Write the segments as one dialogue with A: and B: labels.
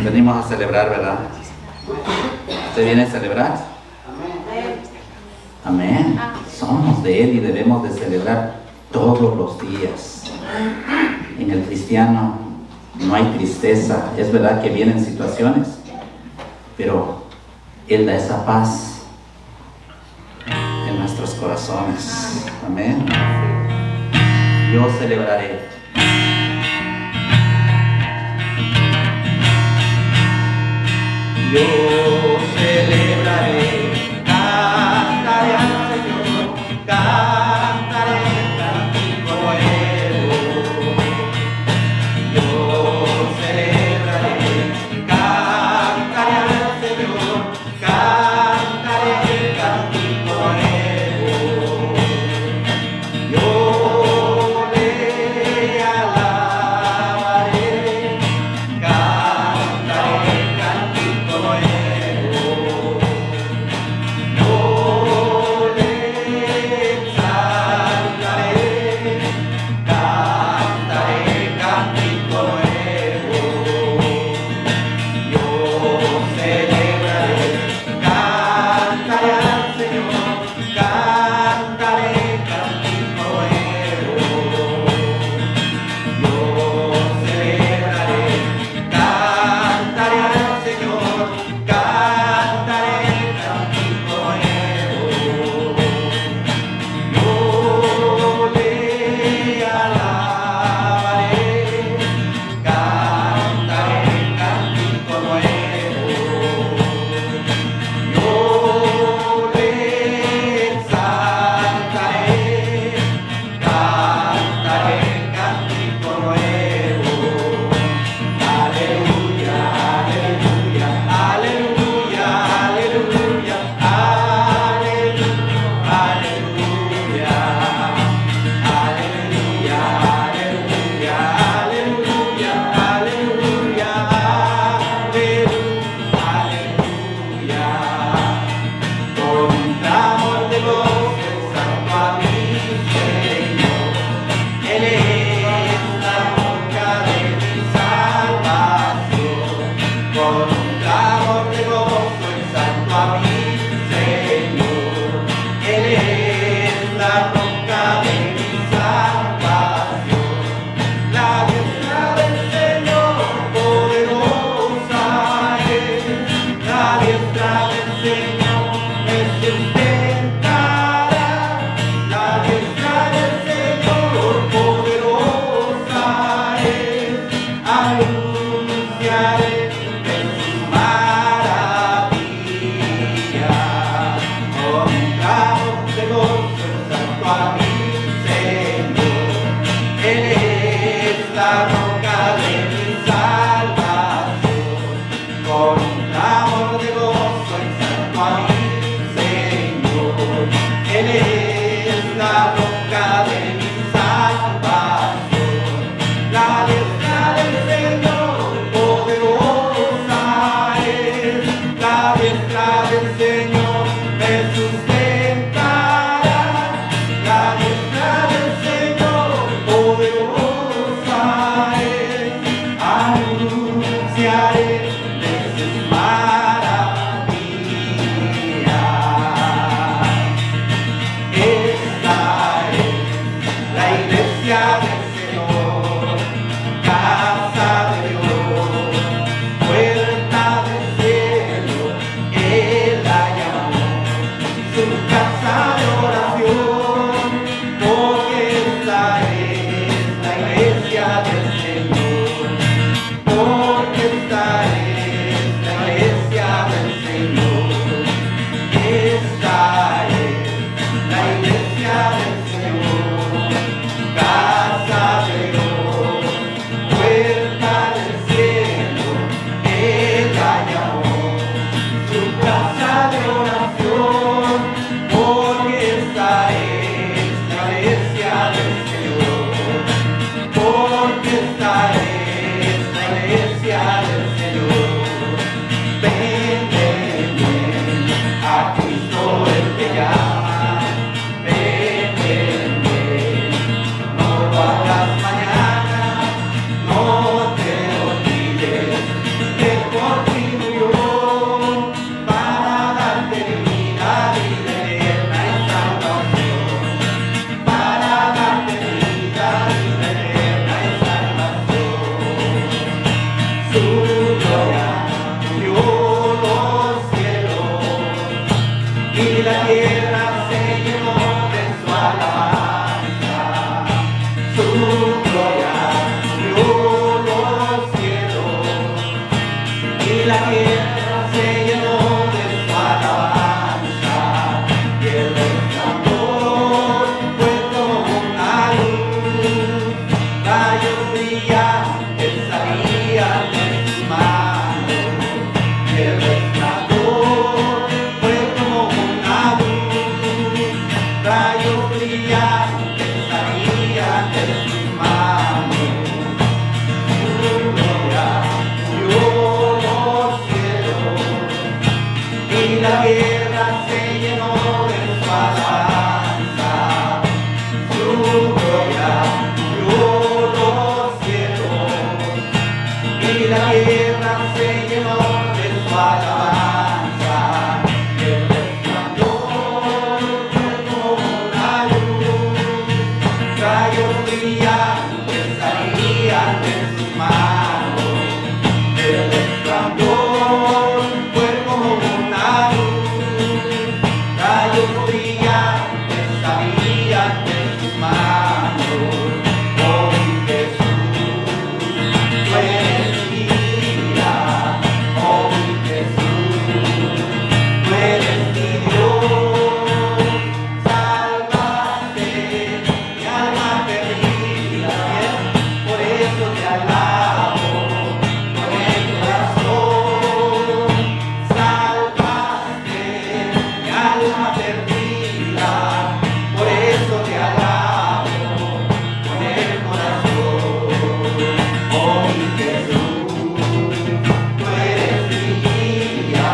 A: Venimos a celebrar, ¿verdad? ¿Usted viene a celebrar? Amén. Somos de Él y debemos de celebrar todos los días. En el cristiano no hay tristeza. Es verdad que vienen situaciones, pero Él da esa paz en nuestros corazones. Amén. Yo celebraré. Yo celebraré, cantaré al Señor, cantaré cántico nuevo. Yo celebraré, cantaré al Señor, cantaré cántico nuevo. Yo le alabaré, cantaré cántico nuevo. Yo le exaltaré, cantaré cántico nuevo. Yo celebraré, cantaré al Señor, cantaré cántico nuevo. Yo celebraré, cantaré al Señor, cantaré cántico nuevo. Yo le alabaré, cantaré cántico nuevo. Yo le exaltaré, cantaré cántico nuevo. Aleluya, aleluya, aleluya, aleluya, aleluya, aleluya, aleluya, aleluya, aleluya, aleluya, aleluya. Con un clamor de gozo exalto a mi Señor. Él es la roca de mi salvación. Con un clamor de gozo exalto a mi Señor. Él es la roca de mi salvación. La diestra del Señor poderosa es. La diestra del Señor me sustentará. La diestra del Señor poderosa es. Anunciaré de sus maravillas. Con un clamor de gozo exalto a mi Señor. Él es la roca de mi salvación. Con un clamor de gozo exalto a mi Señor. Él es la roca de mi salvación. La diestra del Señor poderosa es. La diestra del Señor me sustentará. La diestra del Señor poderosa es. Anunciaré de sus maravillas. Esta es la iglesia del Señor, casa de Dios, puerta del cielo, Él la llamó, su casa de oración, porque esta es la iglesia del Señor, porque esta es la iglesia la tierra se llenó de su alabanza, su gloria cubrió los cielos, y la tierra se llenó de su alabanza, y el resplandor fue como una luz, rayos brillantes salían de sus manos, el resplandor fue como una luz, rayos brillantes salían de sus manos. Oh mi Jesús, tú eres mi vida. Oh mi Jesús, tú eres mi Dios. Salvaste mi alma perdida, por eso te alabo con el corazón. Salvaste mi alma perdida, por eso te alabo con el corazón. Oh mi Jesús, tú eres mi guía.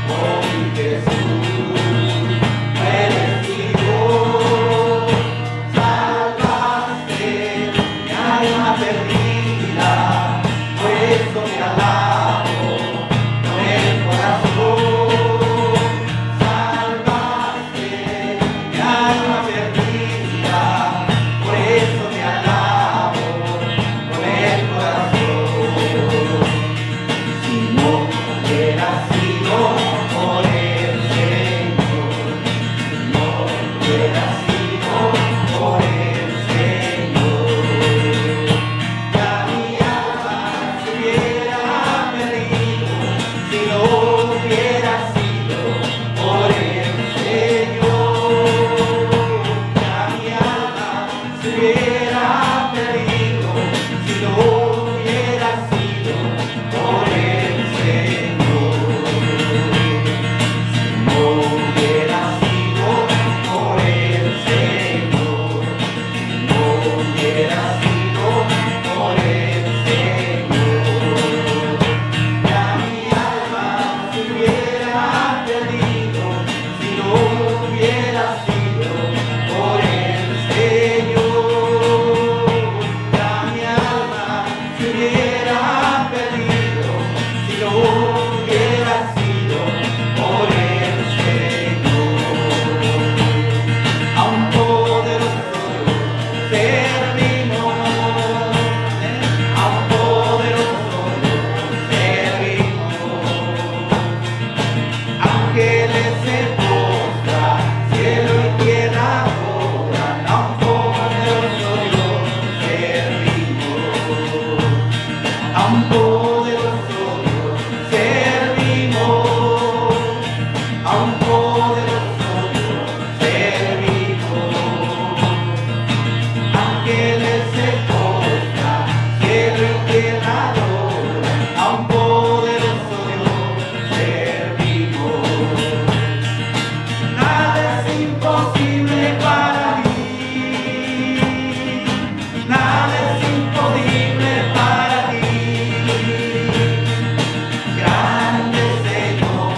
A: Oh mi Jesús, tú eres mi Dios. Salvaste mi alma perdida, por eso te alabo con el corazón. Salvaste mi alma perdida, por eso te alabo con el corazón. Si no hubiera sido por el Señor, si no hubiera sido por el Señor, ya mi alma se hubiera perdido. Si no hubiera sido por el Señor, ya mi alma se hubiera perdido. Si no hubiera sido por el Señor, si no hubiera sido por el Señor, si no hubiera sido por el Señor, ya mi alma se hubiera perdido. Si no hubiera sido por el Señor, ya mi alma se hubiera perdido. Si no hubiera sido por el Señor, a un poderoso Dios servimos, a un poderoso Dios servimos. Ángeles se postran, cielo y tierra adoran, a un poderoso Dios servimos. A un poderoso Dios servimos, a un poderoso Dios servimos. Ángeles se postran, cielo y tierra adoran, a un poderoso Dios servimos. Nada es imposible para ti, nada es imposible para ti. Grande Señor,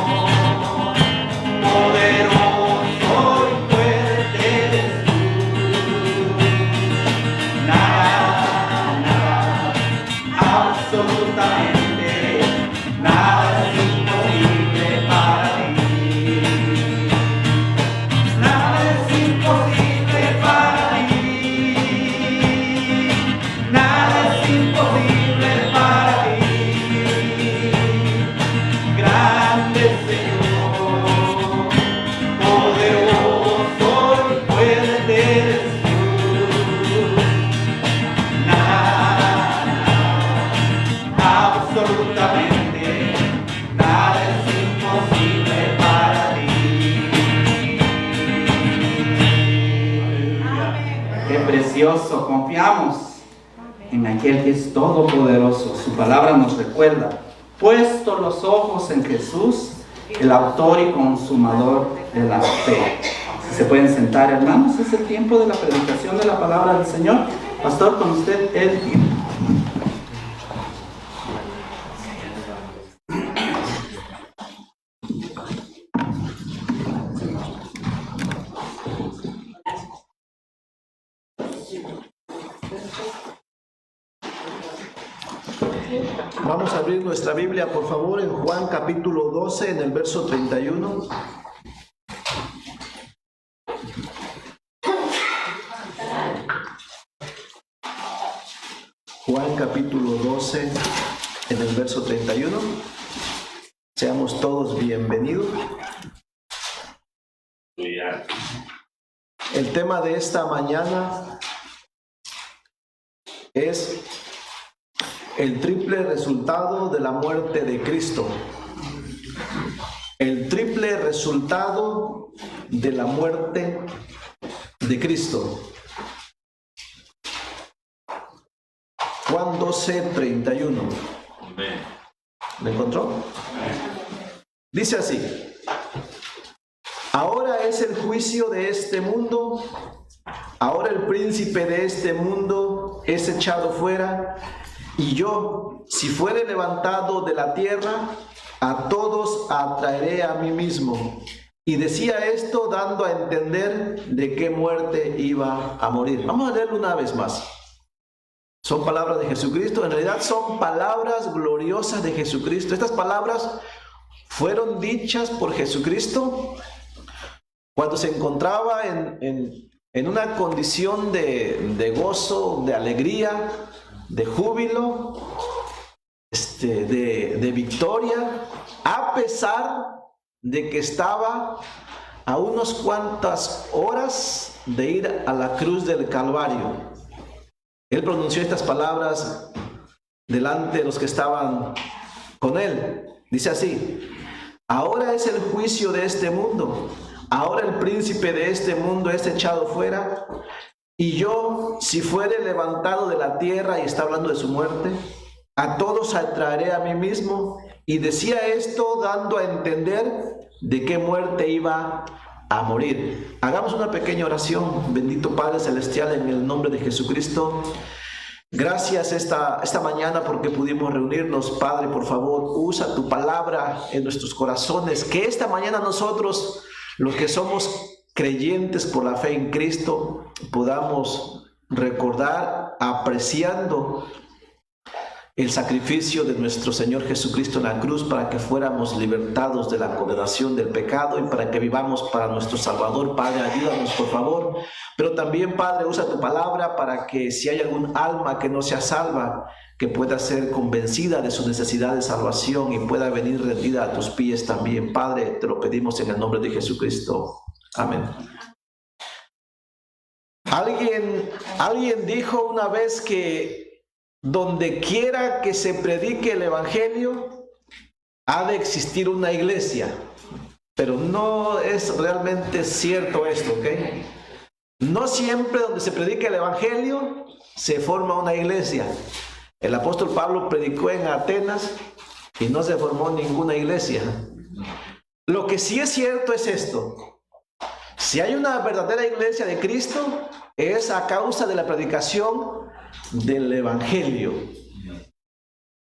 A: poderoso y fuerte eres tú. Nada, absolutamente nada es imposible para ti. Nada es imposible para ti. Nada es imposible para ti. Grande Señor, poderoso y fuerte eres tú. Nada, absolutamente nada es imposible para ti. Qué precioso, confiamos en aquel que es todopoderoso. Su palabra nos recuerda, puesto los ojos en Jesús, el autor y consumador de la fe. Si se pueden sentar, hermanos, es el tiempo de la predicación de la palabra del Señor. Pastor, con usted el tiempo.
B: Vamos a abrir nuestra Biblia, por favor, en Juan capítulo 12, en el verso 31. Juan capítulo 12, en el verso 31. Seamos todos bienvenidos. El tema de esta mañana es el triple resultado de la muerte de Cristo. El triple resultado de la muerte de Cristo. Juan 12, 31. ¿Me encontró? Dice así: ahora es el juicio de este mundo, ahora el príncipe de este mundo es echado fuera, y yo, si fuere levantado de la tierra, a todos atraeré a mí mismo. Y decía esto dando a entender de qué muerte iba a morir. Vamos a leerlo una vez más. Son palabras de Jesucristo, en realidad son palabras gloriosas de Jesucristo. Estas palabras fueron dichas por Jesucristo cuando se encontraba en una condición de gozo, de alegría, de júbilo, de victoria, a pesar de que estaba a unas cuantas horas de ir a la cruz del Calvario. Él pronunció estas palabras delante de los que estaban con él. Dice así: ahora es el juicio de este mundo, ahora el príncipe de este mundo es echado fuera, y yo, si fuere levantado de la tierra, y está hablando de su muerte, a todos atraeré a mí mismo. Y decía esto dando a entender de qué muerte iba a morir. Hagamos una pequeña oración. Bendito Padre Celestial, en el nombre de Jesucristo, gracias esta mañana porque pudimos reunirnos. Padre, por favor, usa tu palabra en nuestros corazones, que esta mañana nosotros, los que somos creyentes por la fe en Cristo, podamos recordar, apreciando el sacrificio de nuestro Señor Jesucristo en la cruz, para que fuéramos libertados de la condenación del pecado y para que vivamos para nuestro Salvador. Padre, ayúdanos, por favor. Pero también, Padre, usa tu palabra para que si hay algún alma que no sea salva, que pueda ser convencida de su necesidad de salvación y pueda venir rendida a tus pies también. Padre, te lo pedimos en el nombre de Jesucristo. Amén. Alguien dijo una vez que donde quiera que se predique el evangelio, ha de existir una iglesia. Pero no es realmente cierto esto, ¿ok? No siempre donde se predica el evangelio se forma una iglesia. El apóstol Pablo predicó en Atenas y no se formó ninguna iglesia. Lo que sí es cierto es esto: si hay una verdadera iglesia de Cristo, es a causa de la predicación del evangelio.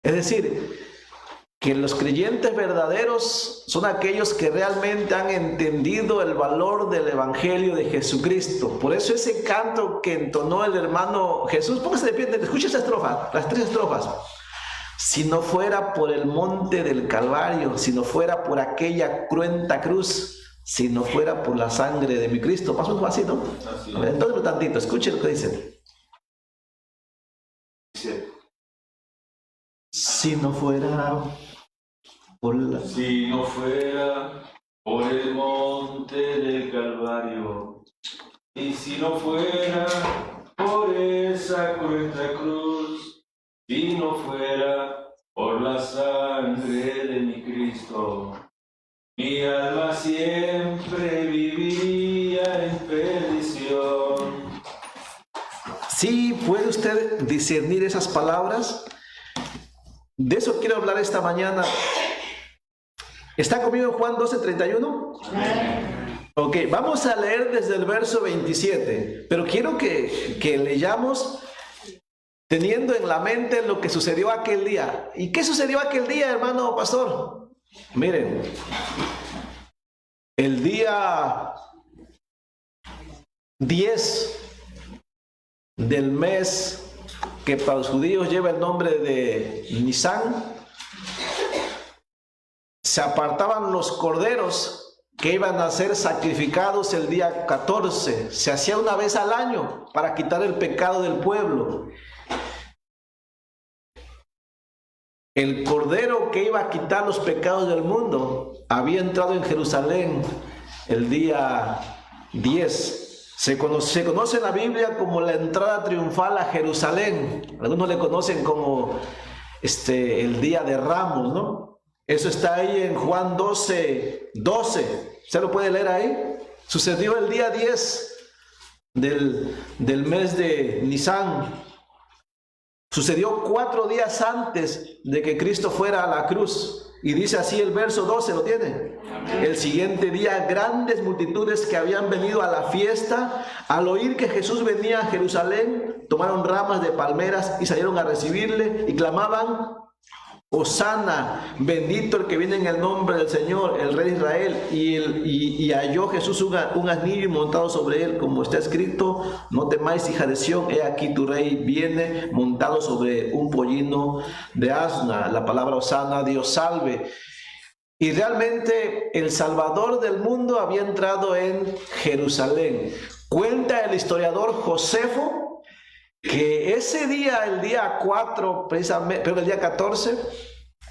B: Es decir, que los creyentes verdaderos son aquellos que realmente han entendido el valor del evangelio de Jesucristo. Por eso ese canto que entonó el hermano Jesús, póngase de pie, escucha esa estrofa, las 3 estrofas. Si no fuera por el monte del Calvario, si no fuera por aquella cruenta cruz, si no fuera por la sangre de mi Cristo. Más o menos así, ¿no? Así. A ver, entonces un tantito, escuchen lo que dice. Si no fuera por
C: Si no fuera por el monte del Calvario, y si no fuera por esa cruenta cruz, si no fuera por la sangre de mi Cristo, mi alma siempre viviría en perdición.
B: ¿Sí puede usted discernir esas palabras? De eso quiero hablar esta mañana. ¿Está conmigo en Juan 12, 31? Ok, vamos a leer desde el verso 27, pero quiero que leyamos teniendo en la mente lo que sucedió aquel día. ¿Y qué sucedió aquel día, hermano pastor? Miren, el día 10 del mes que para los judíos lleva el nombre de Nisan, se apartaban los corderos que iban a ser sacrificados el día 14. Se hacía una vez al año para quitar el pecado del pueblo. El cordero que iba a quitar los pecados del mundo había entrado en Jerusalén el día 10. Se conoce en la Biblia como la entrada triunfal a Jerusalén. Algunos le conocen como el día de Ramos, ¿no? Eso está ahí en Juan 12. ¿Usted lo puede leer ahí? Sucedió el día 10 del mes de Nisan. Sucedió 4 días antes de que Cristo fuera a la cruz. Y dice así el verso 12, ¿lo tiene? El siguiente día, grandes multitudes que habían venido a la fiesta, al oír que Jesús venía a Jerusalén, tomaron ramas de palmeras y salieron a recibirle y clamaban: Hosana, bendito el que viene en el nombre del Señor, el Rey de Israel. Y halló Jesús un asnillo montado sobre él, como está escrito: no temáis, hija de Sión, he aquí tu rey viene montado sobre un pollino de asna. La palabra Hosana, Dios salve. Y realmente el Salvador del mundo había entrado en Jerusalén. Cuenta el historiador Josefo que ese día, el día 4, precisamente, pero el día 14,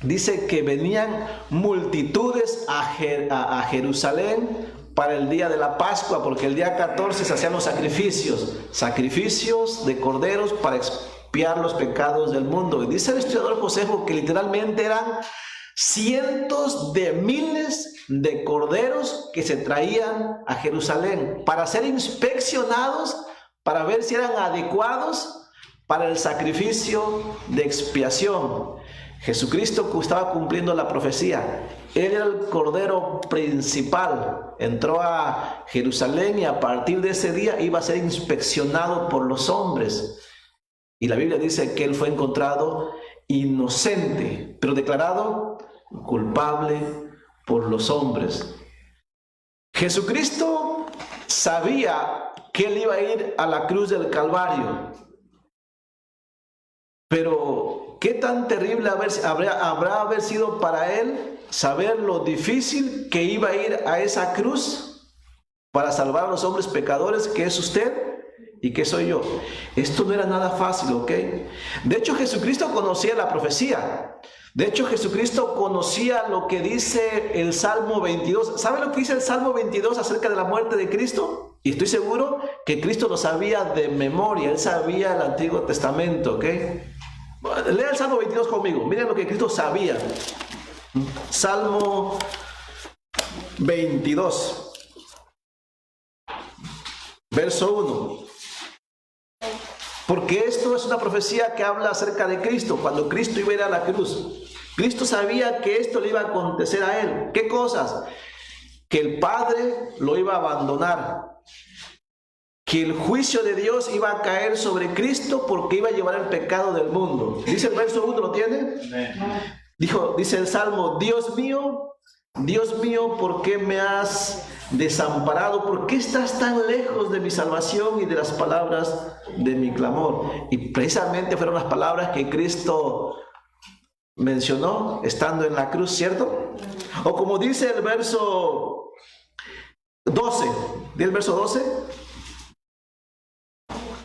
B: dice que venían multitudes a Jerusalén para el día de la Pascua, porque el día 14 se hacían los sacrificios de corderos para expiar los pecados del mundo. Y dice el historiador Josefo que literalmente eran cientos de miles de corderos que se traían a Jerusalén para ser inspeccionados, para ver si eran adecuados para el sacrificio de expiación. Jesucristo estaba cumpliendo la profecía. Él era el cordero principal. Entró a Jerusalén y a partir de ese día iba a ser inspeccionado por los hombres. Y la Biblia dice que él fue encontrado inocente, pero declarado culpable por los hombres. Jesucristo sabía que él iba a ir a la cruz del Calvario. Pero qué tan terrible habrá haber sido para él saber lo difícil que iba a ir a esa cruz para salvar a los hombres pecadores, que es usted y que soy yo. Esto no era nada fácil, ¿ok? De hecho, Jesucristo conocía la profecía. De hecho, Jesucristo conocía lo que dice el Salmo 22. ¿Sabe lo que dice el Salmo 22 acerca de la muerte de Cristo? Y estoy seguro que Cristo lo sabía de memoria. Él sabía el Antiguo Testamento, ¿ok? Lea el Salmo 22 conmigo. Miren lo que Cristo sabía. Salmo 22. Verso 1. Porque esto es una profecía que habla acerca de Cristo, cuando Cristo iba a ir a la cruz. Cristo sabía que esto le iba a acontecer a él. ¿Qué cosas? Que el Padre lo iba a abandonar, que el juicio de Dios iba a caer sobre Cristo porque iba a llevar el pecado del mundo. Dice el verso 1, ¿lo tiene? Dice el Salmo: Dios mío, ¿por qué me has desamparado? ¿Por qué estás tan lejos de mi salvación y de las palabras de mi clamor? Y precisamente fueron las palabras que Cristo mencionó estando en la cruz, ¿cierto? O como dice el verso 12, ¿di el verso 12?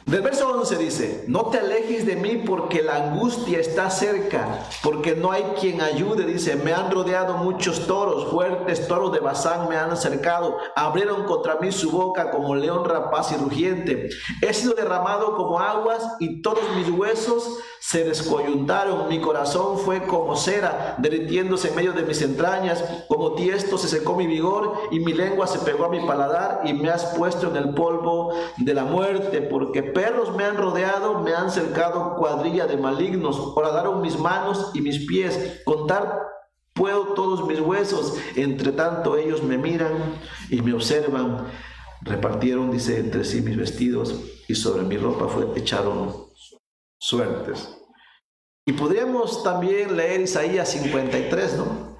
B: Del verso 11 dice: no te alejes de mí porque la angustia está cerca, porque no hay quien ayude. Dice: me han rodeado muchos toros, fuertes toros de Basán me han acercado, abrieron contra mí su boca como león rapaz y rugiente. He sido derramado como aguas y todos mis huesos se descoyuntaron. Mi corazón fue como cera derritiéndose en medio de mis entrañas, como tiesto se secó mi vigor y mi lengua se pegó a mi paladar, y me has puesto en el polvo de la muerte, porque perros me han rodeado, me han cercado cuadrilla de malignos, horadaron mis manos y mis pies, contar puedo todos mis huesos, entre tanto ellos me miran y me observan. Repartieron, dice, entre sí mis vestidos, y sobre mi ropa echaron suertes. Y podríamos también leer Isaías 53, ¿no?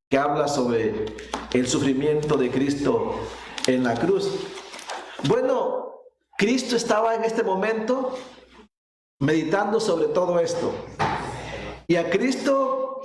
B: Que habla sobre el sufrimiento de Cristo en la cruz. Bueno, Cristo estaba en este momento meditando sobre todo esto. Y a Cristo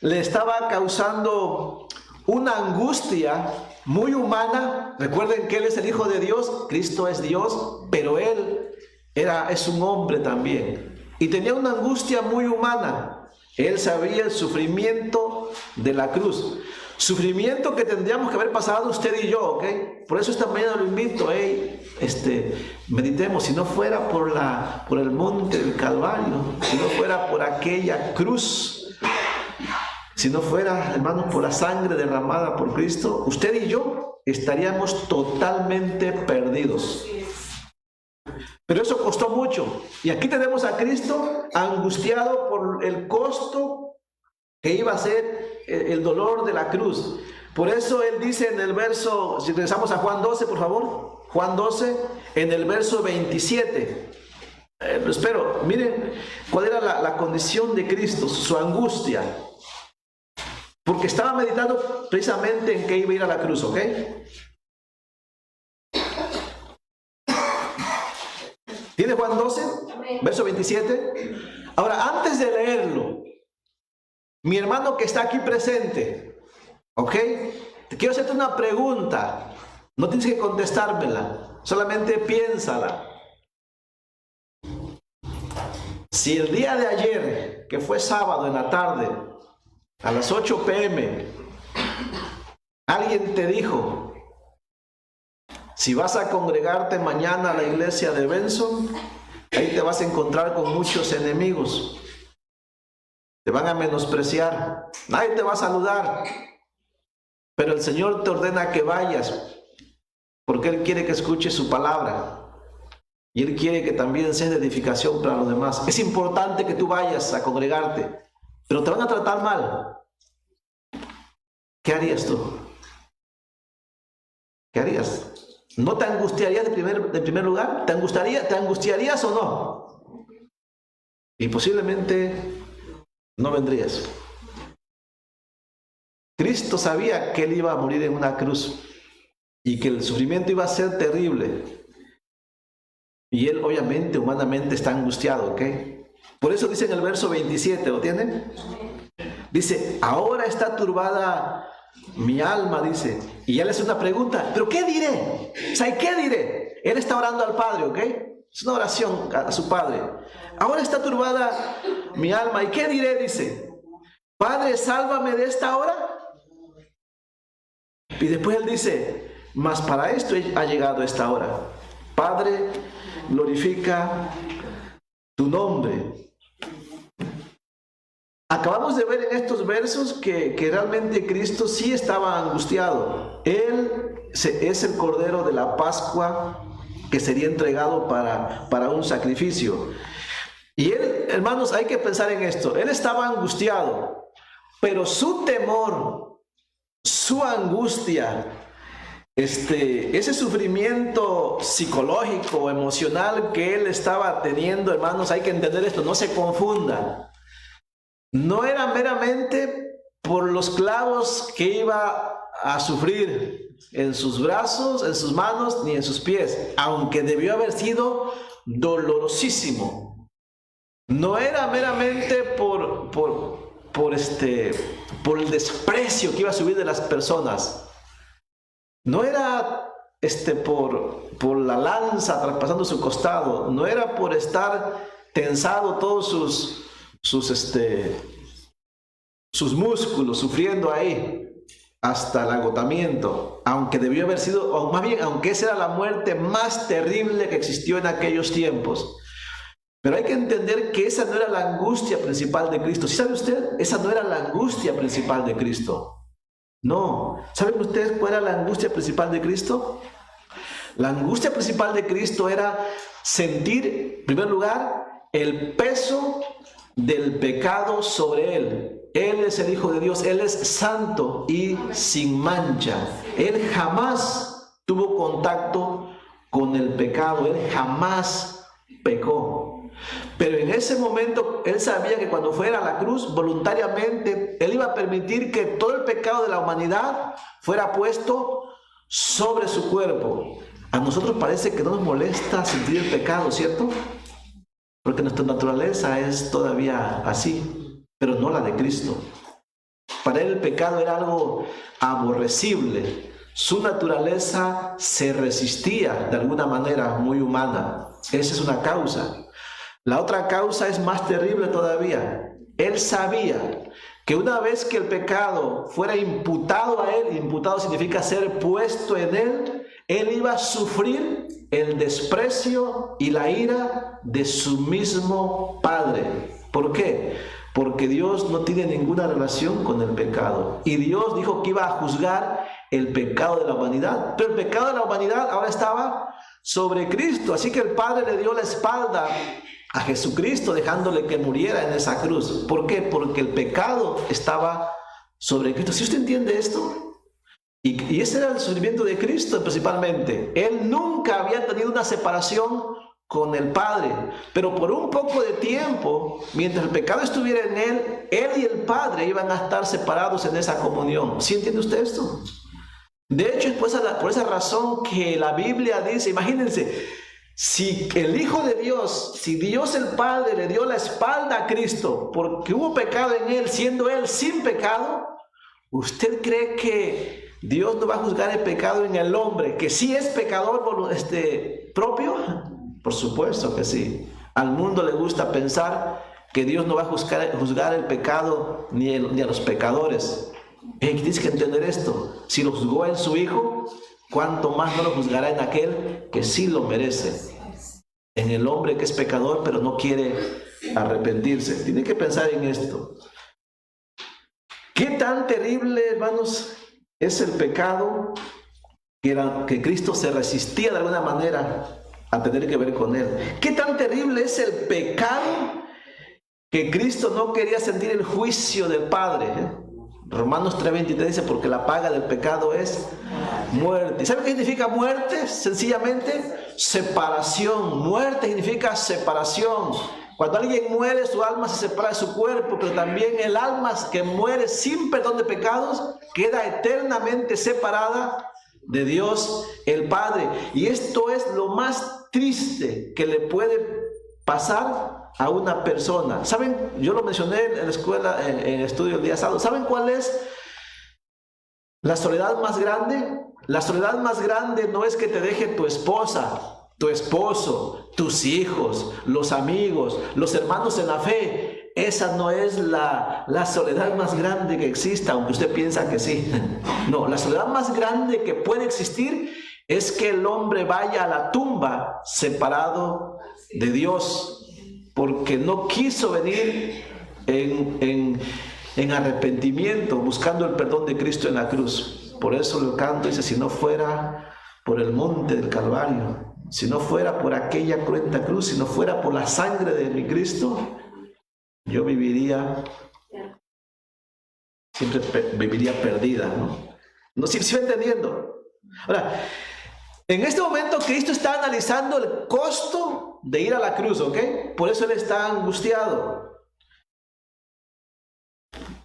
B: le estaba causando una angustia muy humana. Recuerden que Él es el Hijo de Dios, Cristo es Dios, pero Él es un hombre también. Y tenía una angustia muy humana. Él sabía el sufrimiento de la cruz. Sufrimiento que tendríamos que haber pasado usted y yo, ¿ok? Por eso esta mañana lo invito, meditemos, si no fuera por el monte del Calvario, si no fuera por aquella cruz, si no fuera, hermanos, por la sangre derramada por Cristo, usted y yo estaríamos totalmente perdidos. Pero eso costó mucho. Y aquí tenemos a Cristo angustiado por el costo que iba a ser el dolor de la cruz. Por eso Él dice en el verso, si regresamos a Juan 12, por favor, Juan 12, en el verso 27. Espero, miren cuál era la condición de Cristo, su angustia. Porque estaba meditando precisamente en que iba a ir a la cruz, ¿ok? ¿Tiene Juan 12? Verso 27. Ahora, antes de leerlo, mi hermano que está aquí presente, ¿ok? Te quiero hacerte una pregunta. No tienes que contestármela, solamente piénsala. Si el día de ayer, que fue sábado en la tarde, a las 8 p.m., alguien te dijo, si vas a congregarte mañana a la iglesia de Benson, ahí te vas a encontrar con muchos enemigos. Te van a menospreciar, nadie te va a saludar, pero el Señor te ordena que vayas, porque Él quiere que escuches su palabra, y Él quiere que también seas de edificación para los demás. Es importante que tú vayas a congregarte, pero te van a tratar mal. ¿Qué harías tú? ¿Qué harías? ¿No te angustiarías de primer lugar? ¿Te angustiarías o no? Y posiblemente no vendrías. Cristo sabía que Él iba a morir en una cruz y que el sufrimiento iba a ser terrible. Y Él obviamente, humanamente, está angustiado, ¿ok? Por eso dice en el verso 27, ¿lo tienen? Dice, ahora está turbada mi alma, dice. Y Él hace una pregunta, ¿pero qué diré? O sea, ¿qué diré? Él está orando al Padre, ¿ok? Es una oración a su Padre. Ahora está turbada mi alma, ¿y qué diré? Dice, Padre, sálvame de esta hora. Y después Él dice, mas para esto ha llegado esta hora. Padre, glorifica tu nombre. Acabamos de ver en estos versos que realmente Cristo sí estaba angustiado. Él es el Cordero de la Pascua que sería entregado para un sacrificio. Y Él, hermanos, hay que pensar en esto. Él estaba angustiado, pero su temor, su angustia, ese sufrimiento psicológico, emocional que Él estaba teniendo, hermanos, hay que entender esto, no se confunda. No era meramente por los clavos que iba a sufrir en sus brazos, en sus manos, ni en sus pies, aunque debió haber sido dolorosísimo. No era meramente por el desprecio que iba a subir de las personas. No era por la lanza traspasando su costado. No era por estar tensado todos sus músculos, sufriendo ahí hasta el agotamiento, aunque debió haber sido, o más bien, aunque esa era la muerte más terrible que existió en aquellos tiempos. Pero hay que entender que esa no era la angustia principal de Cristo. ¿Sí sabe usted? Esa no era la angustia principal de Cristo. No. ¿Saben ustedes cuál era la angustia principal de Cristo? La angustia principal de Cristo era sentir, en primer lugar, el peso del pecado sobre Él. Él es el Hijo de Dios, Él es santo y sin mancha. Él jamás tuvo contacto con el pecado, Él jamás pecó. Pero en ese momento Él sabía que cuando fuera a la cruz, voluntariamente, Él iba a permitir que todo el pecado de la humanidad fuera puesto sobre su cuerpo. A nosotros parece que no nos molesta sentir el pecado, ¿cierto? Porque nuestra naturaleza es todavía así, pero no la de Cristo. Para él el pecado era algo aborrecible. Su naturaleza se resistía de alguna manera muy humana. Esa es una causa. La otra causa es más terrible todavía. Él sabía que una vez que el pecado fuera imputado a él, imputado significa ser puesto en él iba a sufrir el desprecio y la ira de su mismo Padre. ¿Por qué? Porque Dios no tiene ninguna relación con el pecado. Y Dios dijo que iba a juzgar el pecado de la humanidad. Pero el pecado de la humanidad ahora estaba sobre Cristo. Así que el Padre le dio la espalda a Jesucristo, dejándole que muriera en esa cruz. ¿Por qué? Porque el pecado estaba sobre Cristo. ¿Sí usted entiende esto? Y ese era el sufrimiento de Cristo principalmente. Él nunca había tenido una separación con el Padre, pero por un poco de tiempo, mientras el pecado estuviera en él y el Padre iban a estar separados en esa comunión. ¿Sí entiende usted esto? De hecho, es por esa razón que la Biblia dice, imagínense, si el Hijo de Dios, si Dios el Padre le dio la espalda a Cristo porque hubo pecado en él, siendo él sin pecado, ¿usted cree que Dios no va a juzgar el pecado en el hombre, que sí es pecador propio? Por supuesto que sí. Al mundo le gusta pensar que Dios no va a juzgar el pecado ni a los pecadores. Tienes que entender esto. Si lo juzgó en su Hijo, ¿cuánto más no lo juzgará en aquel que sí lo merece? En el hombre que es pecador pero no quiere arrepentirse. Tiene que pensar en esto. ¿Qué tan terrible, hermanos, es el pecado que Cristo se resistía de alguna manera a tener que ver con él? ¿Qué tan terrible es el pecado que Cristo no quería sentir el juicio del Padre? Romanos 3:23 dice, porque la paga del pecado es muerte. ¿Sabe qué significa muerte? Sencillamente, separación. Muerte significa separación. Cuando alguien muere, su alma se separa de su cuerpo, pero también el alma que muere sin perdón de pecados queda eternamente separada de Dios el Padre. Y esto es lo más triste que le puede pasar a una persona. ¿Saben? Yo lo mencioné en la escuela, en estudio el día sábado. ¿Saben cuál es la soledad más grande? La soledad más grande no es que te deje tu esposa, tu esposo, tus hijos, los amigos, los hermanos en la fe. Esa no es la soledad más grande que exista, aunque usted piensa que sí. No, la soledad más grande que puede existir es que el hombre vaya a la tumba separado de Dios, porque no quiso venir en arrepentimiento, buscando el perdón de Cristo en la cruz. Por eso el canto dice, si no fuera por el monte del Calvario, si no fuera por aquella cruenta cruz, si no fuera por la sangre de mi Cristo, yo siempre viviría perdida, ¿no? No sé si va entendiendo. Ahora, en este momento Cristo está analizando el costo de ir a la cruz, ¿ok? Por eso Él está angustiado.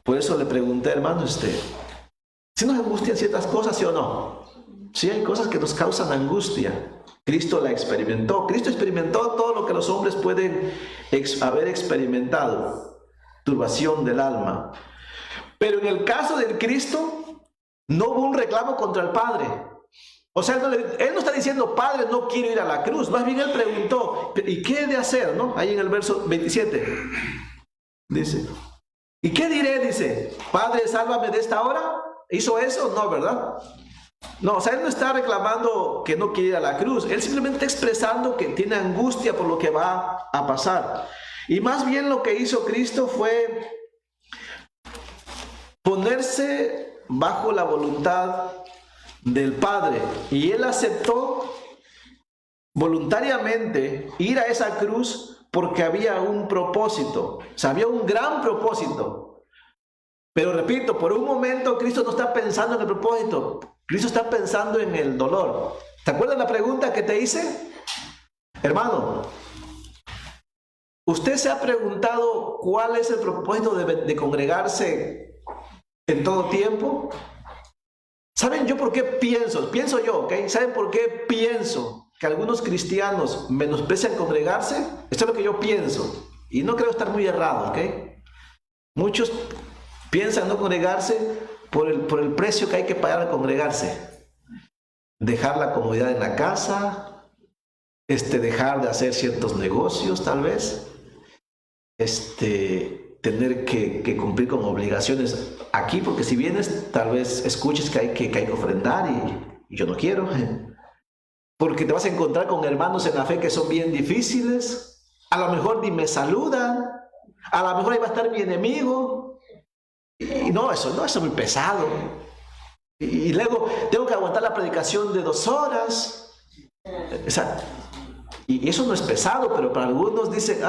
B: Por eso le pregunté, hermano, ¿si nos angustian ciertas cosas, sí o no? Sí, hay cosas que nos causan angustia. Cristo la experimentó. Cristo experimentó todo lo que los hombres pueden haber experimentado. Turbación del alma. Pero en el caso del Cristo, no hubo un reclamo contra el Padre. O sea, él no está diciendo, Padre, no quiero ir a la cruz. Más bien él preguntó, ¿y qué he de hacer? ¿No? Ahí en el verso 27. Dice, ¿y qué diré? Dice, Padre, sálvame de esta hora. ¿Hizo eso? No, ¿verdad? No, o sea, él no está reclamando que no quiere ir a la cruz. Él simplemente está expresando que tiene angustia por lo que va a pasar. Y más bien lo que hizo Cristo fue ponerse bajo la voluntad del Padre. Y él aceptó voluntariamente ir a esa cruz porque había un propósito. O sea, había un gran propósito. Pero repito, por un momento Cristo no está pensando en el propósito. Cristo está pensando en el dolor. ¿Te acuerdas la pregunta que te hice? Hermano, ¿usted se ha preguntado cuál es el propósito de congregarse en todo tiempo? ¿Saben yo por qué pienso? Pienso yo, ¿ok? ¿Saben por qué pienso que algunos cristianos menosprecian congregarse? Esto es lo que yo pienso. Y no creo estar muy errado, ¿ok? Muchos piensan no congregarse por el precio que hay que pagar al congregarse. Dejar la comodidad en la casa, dejar de hacer ciertos negocios tal vez, tener que cumplir con obligaciones aquí, porque si vienes tal vez escuches que hay que ofrendar y yo no quiero, porque te vas a encontrar con hermanos en la fe que son bien difíciles, a lo mejor ni me saludan, a lo mejor ahí va a estar mi enemigo, y no, eso es muy pesado, y luego tengo que aguantar la predicación de 2 horas, y eso no es pesado, pero para algunos dicen,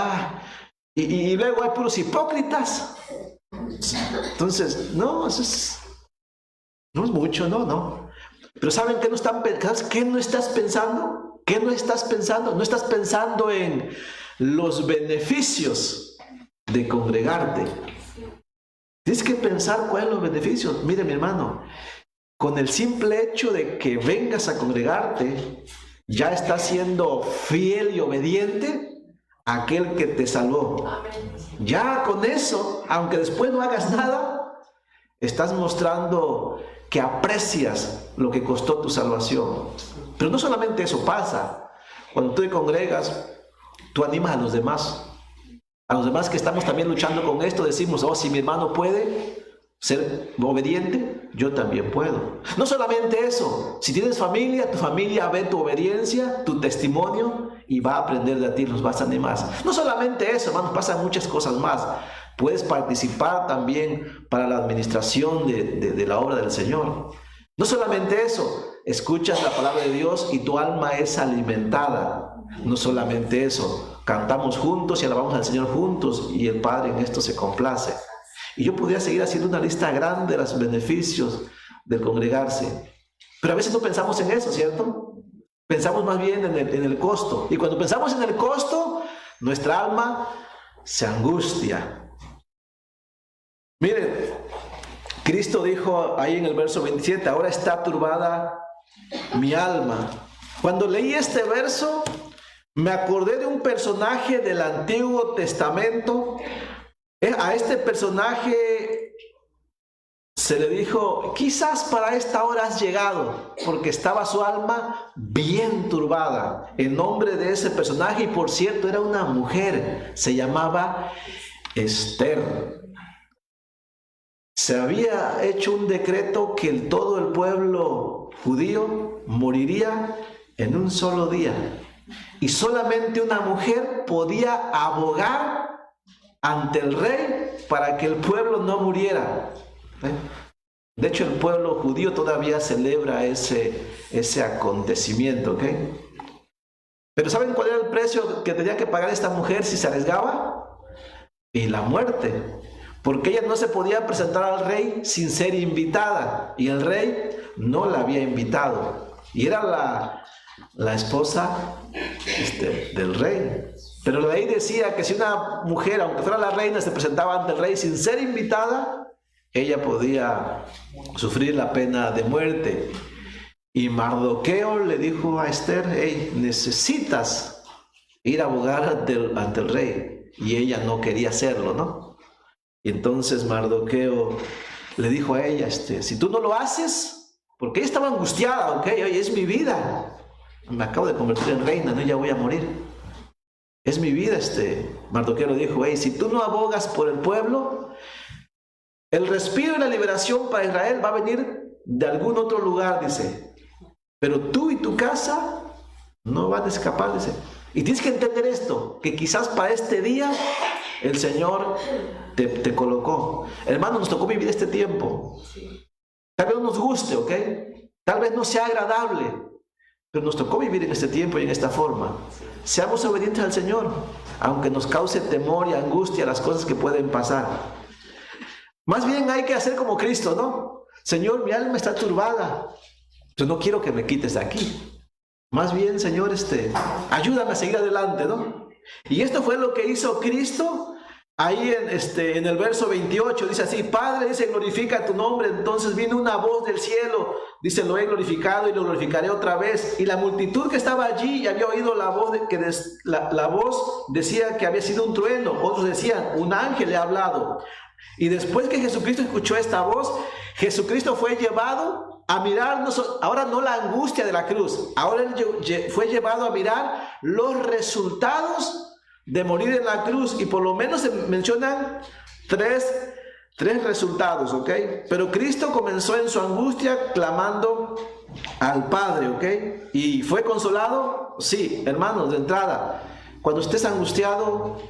B: y luego hay puros hipócritas. Entonces, no, no es mucho, no. Pero ¿saben qué no estás pensando? ¿Qué no estás pensando? No estás pensando en los beneficios de congregarte. Tienes que pensar cuáles son los beneficios. Mire, mi hermano, con el simple hecho de que vengas a congregarte, ya estás siendo fiel y obediente a aquel que te salvó. Ya con eso, aunque después no hagas nada, estás mostrando que aprecias lo que costó tu salvación. Pero no solamente eso pasa. Cuando tú te congregas, tú animas a los demás. A los demás que estamos también luchando con esto, decimos, si mi hermano puede ser obediente, yo también puedo. No solamente eso, si tienes familia, tu familia ve tu obediencia, tu testimonio y va a aprender de ti, los vas a animar. No solamente eso, hermanos, pasan muchas cosas más. Puedes participar también para la administración de la obra del Señor. No solamente eso, escuchas la palabra de Dios y tu alma es alimentada. No solamente eso, cantamos juntos y alabamos al Señor juntos y el Padre en esto se complace. Y yo podría seguir haciendo una lista grande de los beneficios del congregarse. Pero a veces no pensamos en eso, ¿cierto? Pensamos más bien en el costo. Y cuando pensamos en el costo, nuestra alma se angustia. Miren, Cristo dijo ahí en el verso 27, ahora está turbada mi alma. Cuando leí este verso, me acordé de un personaje del Antiguo Testamento. A este personaje se le dijo, quizás para esta hora has llegado, porque estaba su alma bien turbada. El nombre de ese personaje, y por cierto, era una mujer, se llamaba Esther. Se había hecho un decreto que todo el pueblo judío moriría en un solo día. Y solamente una mujer podía abogar ante el rey para que el pueblo no muriera. De hecho, el pueblo judío todavía celebra ese acontecimiento, ¿ok? Pero ¿saben cuál era el precio que tenía que pagar esta mujer si se arriesgaba? Y la muerte. Porque ella no se podía presentar al rey sin ser invitada. Y el rey no la había invitado. Y era la esposa del rey. Pero la ley decía que si una mujer, aunque fuera la reina, se presentaba ante el rey sin ser invitada, ella podía sufrir la pena de muerte. Y Mardoqueo le dijo a Esther, necesitas ir a abogar ante el rey. Y ella no quería hacerlo, ¿no? Y entonces Mardoqueo le dijo a ella, si tú no lo haces, porque ella estaba angustiada, ¿ok? Oye, es mi vida. Me acabo de convertir en reina, ¿no? Ya voy a morir. Es mi vida, Mardoqueo le dijo, si tú no abogas por el pueblo, el respiro y la liberación para Israel va a venir de algún otro lugar, dice. Pero tú y tu casa no van a escapar, dice. Y tienes que entender esto, que quizás para este día el Señor te colocó. Hermano, nos tocó vivir este tiempo. Tal vez no nos guste, ¿ok? Tal vez no sea agradable, pero nos tocó vivir en este tiempo y en esta forma. Seamos obedientes al Señor, aunque nos cause temor y angustia las cosas que pueden pasar. Más bien hay que hacer como Cristo, ¿no? Señor, mi alma está turbada, yo no quiero que me quites de aquí. Más bien, Señor, ayúdame a seguir adelante, ¿no? Y esto fue lo que hizo Cristo. Ahí en el verso 28 dice así, Padre, dice, glorifica tu nombre. Entonces vino una voz del cielo, dice, lo he glorificado y lo glorificaré otra vez. Y la multitud que estaba allí y había oído la voz, la voz decía que había sido un trueno. Otros decían, un ángel le ha hablado. Y después que Jesucristo escuchó esta voz, Jesucristo fue llevado a mirar, ahora no la angustia de la cruz, ahora él fue llevado a mirar los resultados de morir en la cruz. Y por lo menos se mencionan tres resultados, ¿ok? Pero Cristo comenzó en su angustia clamando al Padre, ¿ok? ¿Y fue consolado? Sí, hermanos, de entrada, cuando estés angustiado,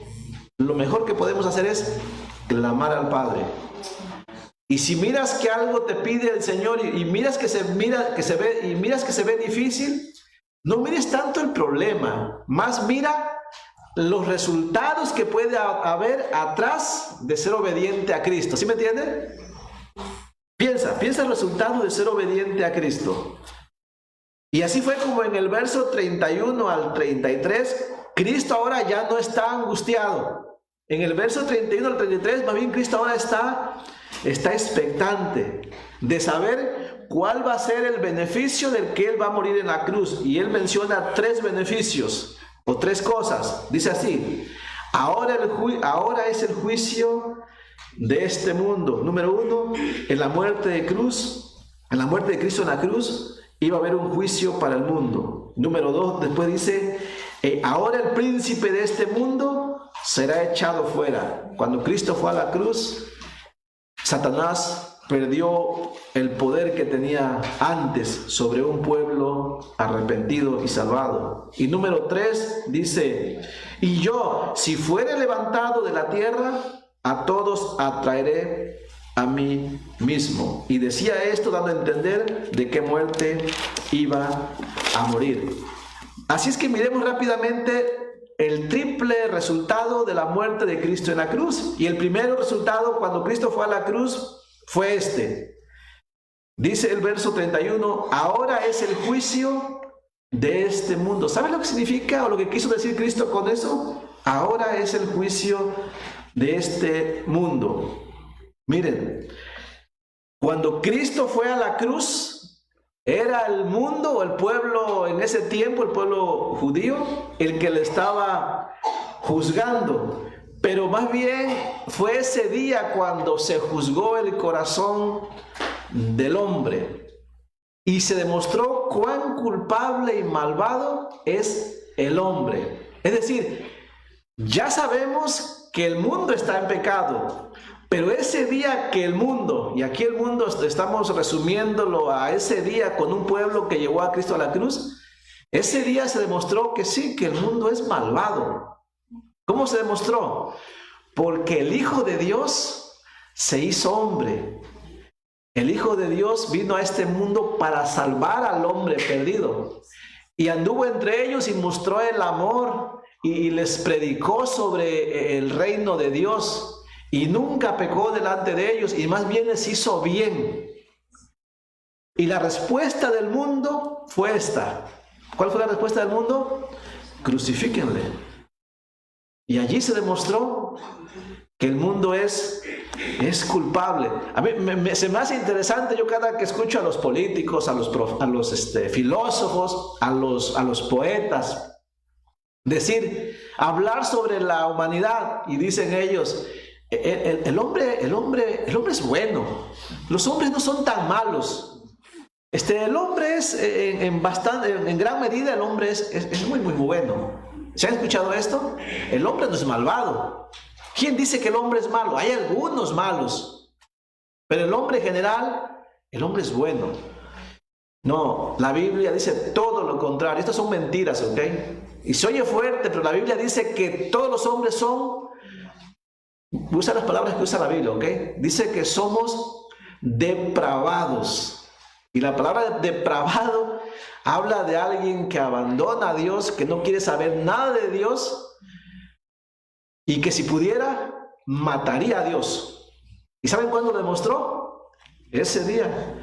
B: lo mejor que podemos hacer es clamar al Padre. Y si miras que algo te pide el Señor y miras que se ve difícil, no mires tanto el problema, más mira los resultados que puede haber atrás de ser obediente a Cristo. ¿Sí me entiende? Piensa el resultado de ser obediente a Cristo. Y así fue como en el verso 31 al 33, Cristo ahora ya no está angustiado. En el verso 31 al 33, más bien Cristo ahora está expectante de saber cuál va a ser el beneficio del que Él va a morir en la cruz. Y Él menciona 3 beneficios o 3 cosas. Dice así: ahora es el juicio de este mundo. Número 1, en la muerte de Cristo en la cruz, iba a haber un juicio para el mundo. Número 2, después dice, ahora el príncipe de este mundo será echado fuera. Cuando Cristo fue a la cruz, Satanás perdió el poder que tenía antes sobre un pueblo arrepentido y salvado. Y número 3 dice, y yo, si fuere levantado de la tierra, a todos atraeré a mí mismo. Y decía esto dando a entender de qué muerte iba a morir. Así es que miremos rápidamente el triple resultado de la muerte de Cristo en la cruz. Y el primero resultado cuando Cristo fue a la cruz fue este. Dice el verso 31, ahora es el juicio de este mundo. ¿Sabe lo que significa o lo que quiso decir Cristo con eso? Ahora es el juicio de este mundo. Miren, cuando Cristo fue a la cruz, era el mundo o el pueblo en ese tiempo, el pueblo judío, el que le estaba juzgando. Pero más bien fue ese día cuando se juzgó el corazón del hombre y se demostró cuán culpable y malvado es el hombre. Es decir, ya sabemos que el mundo está en pecado, pero ese día que el mundo, y aquí el mundo estamos resumiéndolo a ese día con un pueblo que llevó a Cristo a la cruz, ese día se demostró que sí, que el mundo es malvado. ¿Cómo se demostró? Porque el Hijo de Dios se hizo hombre. El Hijo de Dios vino a este mundo para salvar al hombre perdido. Y anduvo entre ellos y mostró el amor y les predicó sobre el reino de Dios. Y nunca pecó delante de ellos y más bien les hizo bien. Y la respuesta del mundo fue esta. ¿Cuál fue la respuesta del mundo? Crucifíquenle. Y allí se demostró que el mundo es culpable. A mí se me hace interesante, yo cada que escucho a los políticos, a los filósofos, a los poetas, hablar sobre la humanidad, y dicen ellos, el hombre es bueno, los hombres no son tan malos. El hombre es, en gran medida, el hombre es muy, muy bueno. ¿Se han escuchado esto? El hombre no es malvado. ¿Quién dice que el hombre es malo? Hay algunos malos, pero el hombre en general, el hombre es bueno. No, la Biblia dice todo lo contrario. Estas son mentiras, ¿ok? Y se oye fuerte, pero la Biblia dice que todos los hombres son, usa las palabras que usa la Biblia, ¿ok? Dice que somos depravados. Y la palabra depravado habla de alguien que abandona a Dios, que no quiere saber nada de Dios y que si pudiera, mataría a Dios. ¿Y saben cuándo lo demostró? Ese día,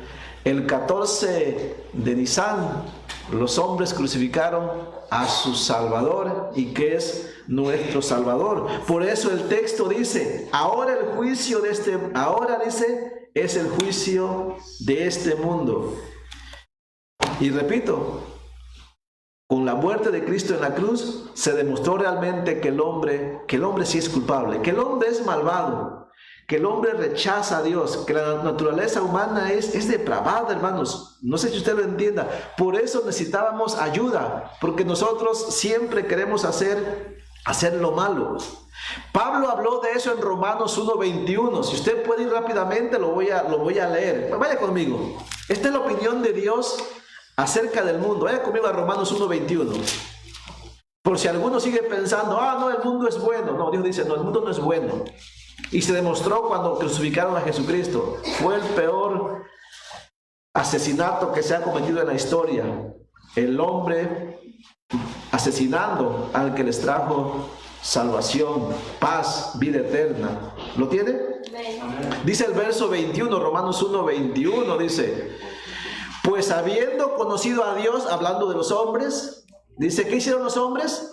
B: el 14 de Nisan, los hombres crucificaron a su Salvador y que es nuestro Salvador. Por eso el texto dice, ahora el juicio de es el juicio de este mundo. Y repito, con la muerte de Cristo en la cruz se demostró realmente que el hombre sí es culpable, que el hombre es malvado, que el hombre rechaza a Dios, que la naturaleza humana es depravada, hermanos. No sé si usted lo entienda. Por eso necesitábamos ayuda, porque nosotros siempre queremos hacer lo malo. Pablo habló de eso en Romanos 1:21. Si usted puede ir rápidamente, lo voy a leer. Vaya conmigo. Esta es la opinión de Dios acerca del mundo. Vaya conmigo a Romanos 1:21. Por si alguno sigue pensando, no, el mundo es bueno. No, Dios dice, no, el mundo no es bueno. Y se demostró cuando crucificaron a Jesucristo. Fue el peor asesinato que se ha cometido en la historia. El hombre asesinando al que les trajo salvación, paz, vida eterna. ¿Lo tiene? Dice el verso 21, Romanos 1:21, dice, pues habiendo conocido a Dios, hablando de los hombres, dice, ¿qué hicieron los hombres?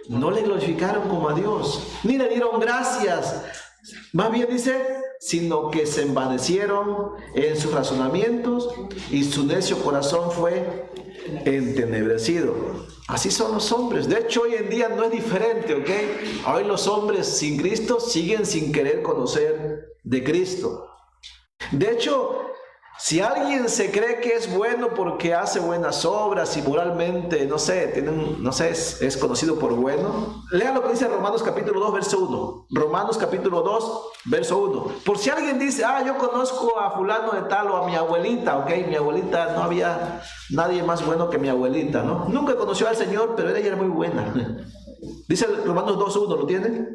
B: No le glorificaron como a Dios, ni le dieron gracias. Más bien dice, sino que se envanecieron en sus razonamientos y su necio corazón fue entenebrecido. Así son los hombres. De hecho, hoy en día no es diferente, ¿ok? Hoy los hombres sin Cristo siguen sin querer conocer de Cristo. De hecho, si alguien se cree que es bueno porque hace buenas obras y moralmente, es conocido por bueno, lea lo que dice Romanos capítulo 2, verso 1. Romanos capítulo 2, verso 1. Por si alguien dice, yo conozco a fulano de tal o a mi abuelita, ¿ok? Mi abuelita, no había nadie más bueno que mi abuelita, ¿no? Nunca conoció al Señor, pero ella era muy buena. Dice Romanos 2, 1, ¿lo tiene?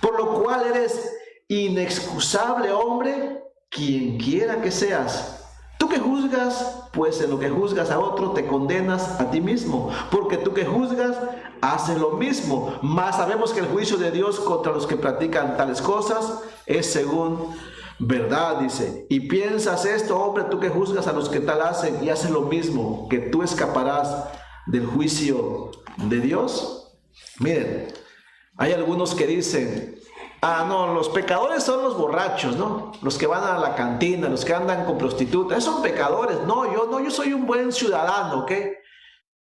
B: Por lo cual eres inexcusable, hombre, quien quiera que seas. Tú que juzgas, pues en lo que juzgas a otro te condenas a ti mismo, porque tú que juzgas haces lo mismo. Mas sabemos que el juicio de Dios contra los que practican tales cosas es según verdad, dice. Y piensas esto, hombre, tú que juzgas a los que tal hacen y haces lo mismo, que tú escaparás del juicio de Dios. Miren, hay algunos que dicen, no, los pecadores son los borrachos, ¿no? Los que van a la cantina, los que andan con prostitutas, esos son pecadores. Yo soy un buen ciudadano, ¿ok?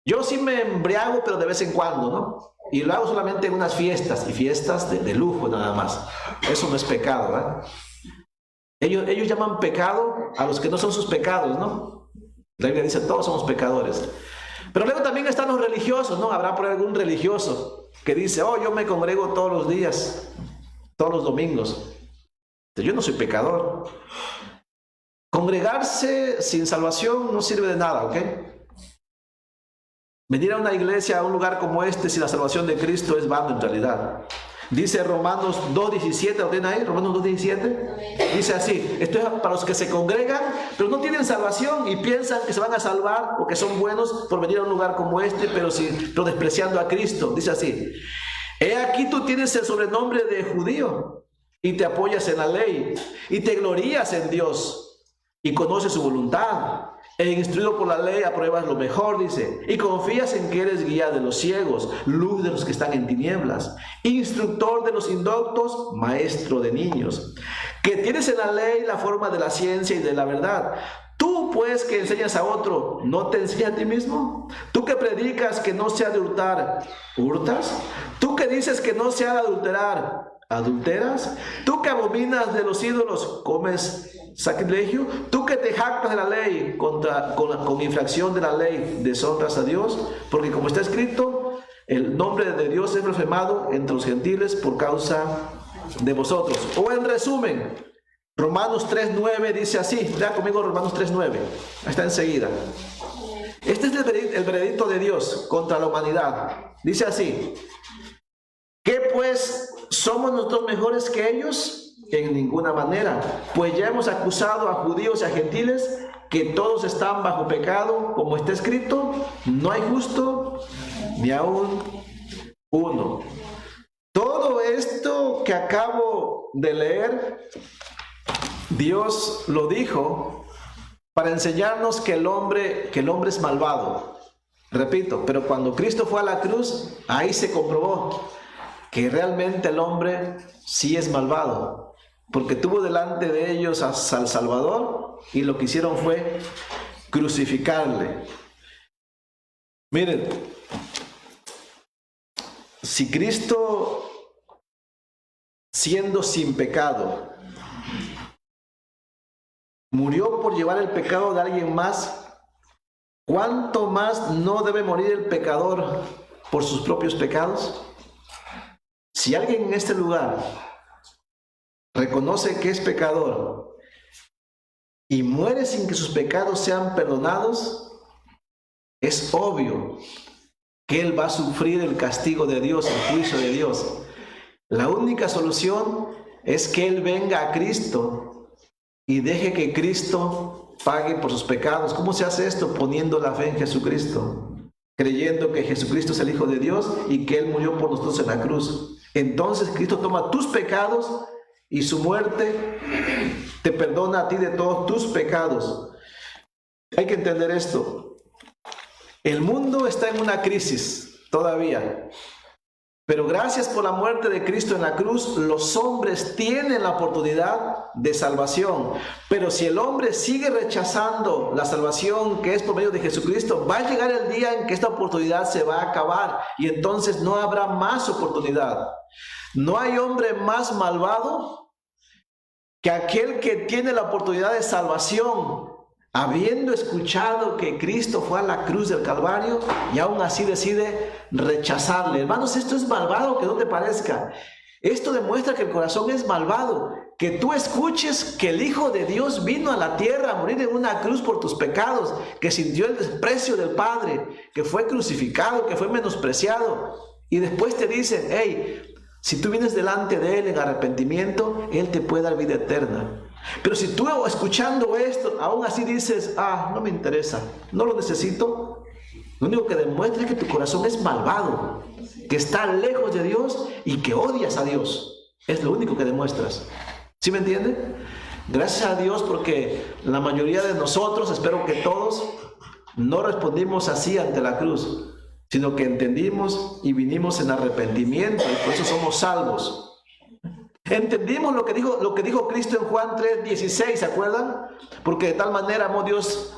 B: Yo sí me embriago, pero de vez en cuando, ¿no? Y lo hago solamente en unas fiestas, y fiestas de lujo nada más. Eso no es pecado, ¿verdad? Ellos llaman pecado a los que no son sus pecados, ¿no? La Biblia dice, todos somos pecadores. Pero luego también están los religiosos, ¿no? Habrá por ahí algún religioso que dice, yo me congrego todos los días, todos los domingos. Yo no soy pecador. Congregarse sin salvación no sirve de nada, ¿ok? Venir a una iglesia, a un lugar como este, sin la salvación de Cristo es vano en realidad. Dice Romanos 2:17, ¿lo tienen ahí? Romanos 2:17. Dice así, esto es para los que se congregan, pero no tienen salvación y piensan que se van a salvar o que son buenos por venir a un lugar como este, pero despreciando a Cristo. Dice así, he aquí tú tienes el sobrenombre de judío y te apoyas en la ley y te glorías en Dios y conoces su voluntad. Instruido por la ley apruebas lo mejor, dice, y confías en que eres guía de los ciegos, luz de los que están en tinieblas, instructor de los indoctos, maestro de niños, que tienes en la ley la forma de la ciencia y de la verdad. Tú, pues, que enseñas a otro, ¿no te enseñas a ti mismo? Tú que predicas que no se ha de hurtar, ¿hurtas? Tú que dices que no se ha de adulterar, ¿adulteras? Tú que abominas de los ídolos, ¿comes sacrilegio? Tú que te jactas de la ley, con infracción de la ley, deshonras a Dios, porque como está escrito, el nombre de Dios es blasfemado entre los gentiles por causa de vosotros. O en resumen, Romanos 3:9 dice así, vea conmigo Romanos 3:9, ahí está enseguida. Este es el veredicto de Dios contra la humanidad. Dice así, ¿qué pues somos nosotros mejores que ellos? En ninguna manera, pues ya hemos acusado a judíos y a gentiles que todos están bajo pecado, como está escrito, no hay justo ni aún uno. Todo esto que acabo de leer, Dios lo dijo para enseñarnos que el hombre es malvado. Repito, pero cuando Cristo fue a la cruz, ahí se comprobó que realmente el hombre sí es malvado. Porque tuvo delante de ellos al Salvador y lo que hicieron fue crucificarle. Miren, si Cristo, siendo sin pecado, murió por llevar el pecado de alguien más, ¿cuánto más no debe morir el pecador por sus propios pecados? Si alguien en este lugar reconoce que es pecador y muere sin que sus pecados sean perdonados, es obvio que él va a sufrir el castigo de Dios, el juicio de Dios. La única solución es que él venga a Cristo y deje que Cristo pague por sus pecados. ¿Cómo se hace esto? Poniendo la fe en Jesucristo, creyendo que Jesucristo es el Hijo de Dios y que Él murió por nosotros en la cruz. Entonces Cristo toma tus pecados y su muerte te perdona a ti de todos tus pecados. Hay que entender esto. El mundo está en una crisis todavía. Pero gracias por la muerte de Cristo en la cruz, los hombres tienen la oportunidad de salvación. Pero si el hombre sigue rechazando la salvación que es por medio de Jesucristo, va a llegar el día en que esta oportunidad se va a acabar y entonces no habrá más oportunidad. No hay hombre más malvado que aquel que tiene la oportunidad de salvación, habiendo escuchado que Cristo fue a la cruz del Calvario y aún así decide rechazarle. Hermanos, esto es malvado, que no te parezca. Esto demuestra que el corazón es malvado. Que tú escuches que el Hijo de Dios vino a la tierra a morir en una cruz por tus pecados, que sintió el desprecio del Padre, que fue crucificado, que fue menospreciado. Y después te dicen, hey, si tú vienes delante de Él en arrepentimiento, Él te puede dar vida eterna. Pero si tú escuchando esto, aún así dices, no me interesa, no lo necesito, lo único que demuestra es que tu corazón es malvado, que está lejos de Dios y que odias a Dios. Es lo único que demuestras. ¿Sí me entiende? Gracias a Dios, porque la mayoría de nosotros, espero que todos, no respondimos así ante la cruz, sino que entendimos y vinimos en arrepentimiento y por eso somos salvos. Entendimos lo que dijo Cristo en Juan 3:16, ¿se acuerdan? Porque de tal manera amó Dios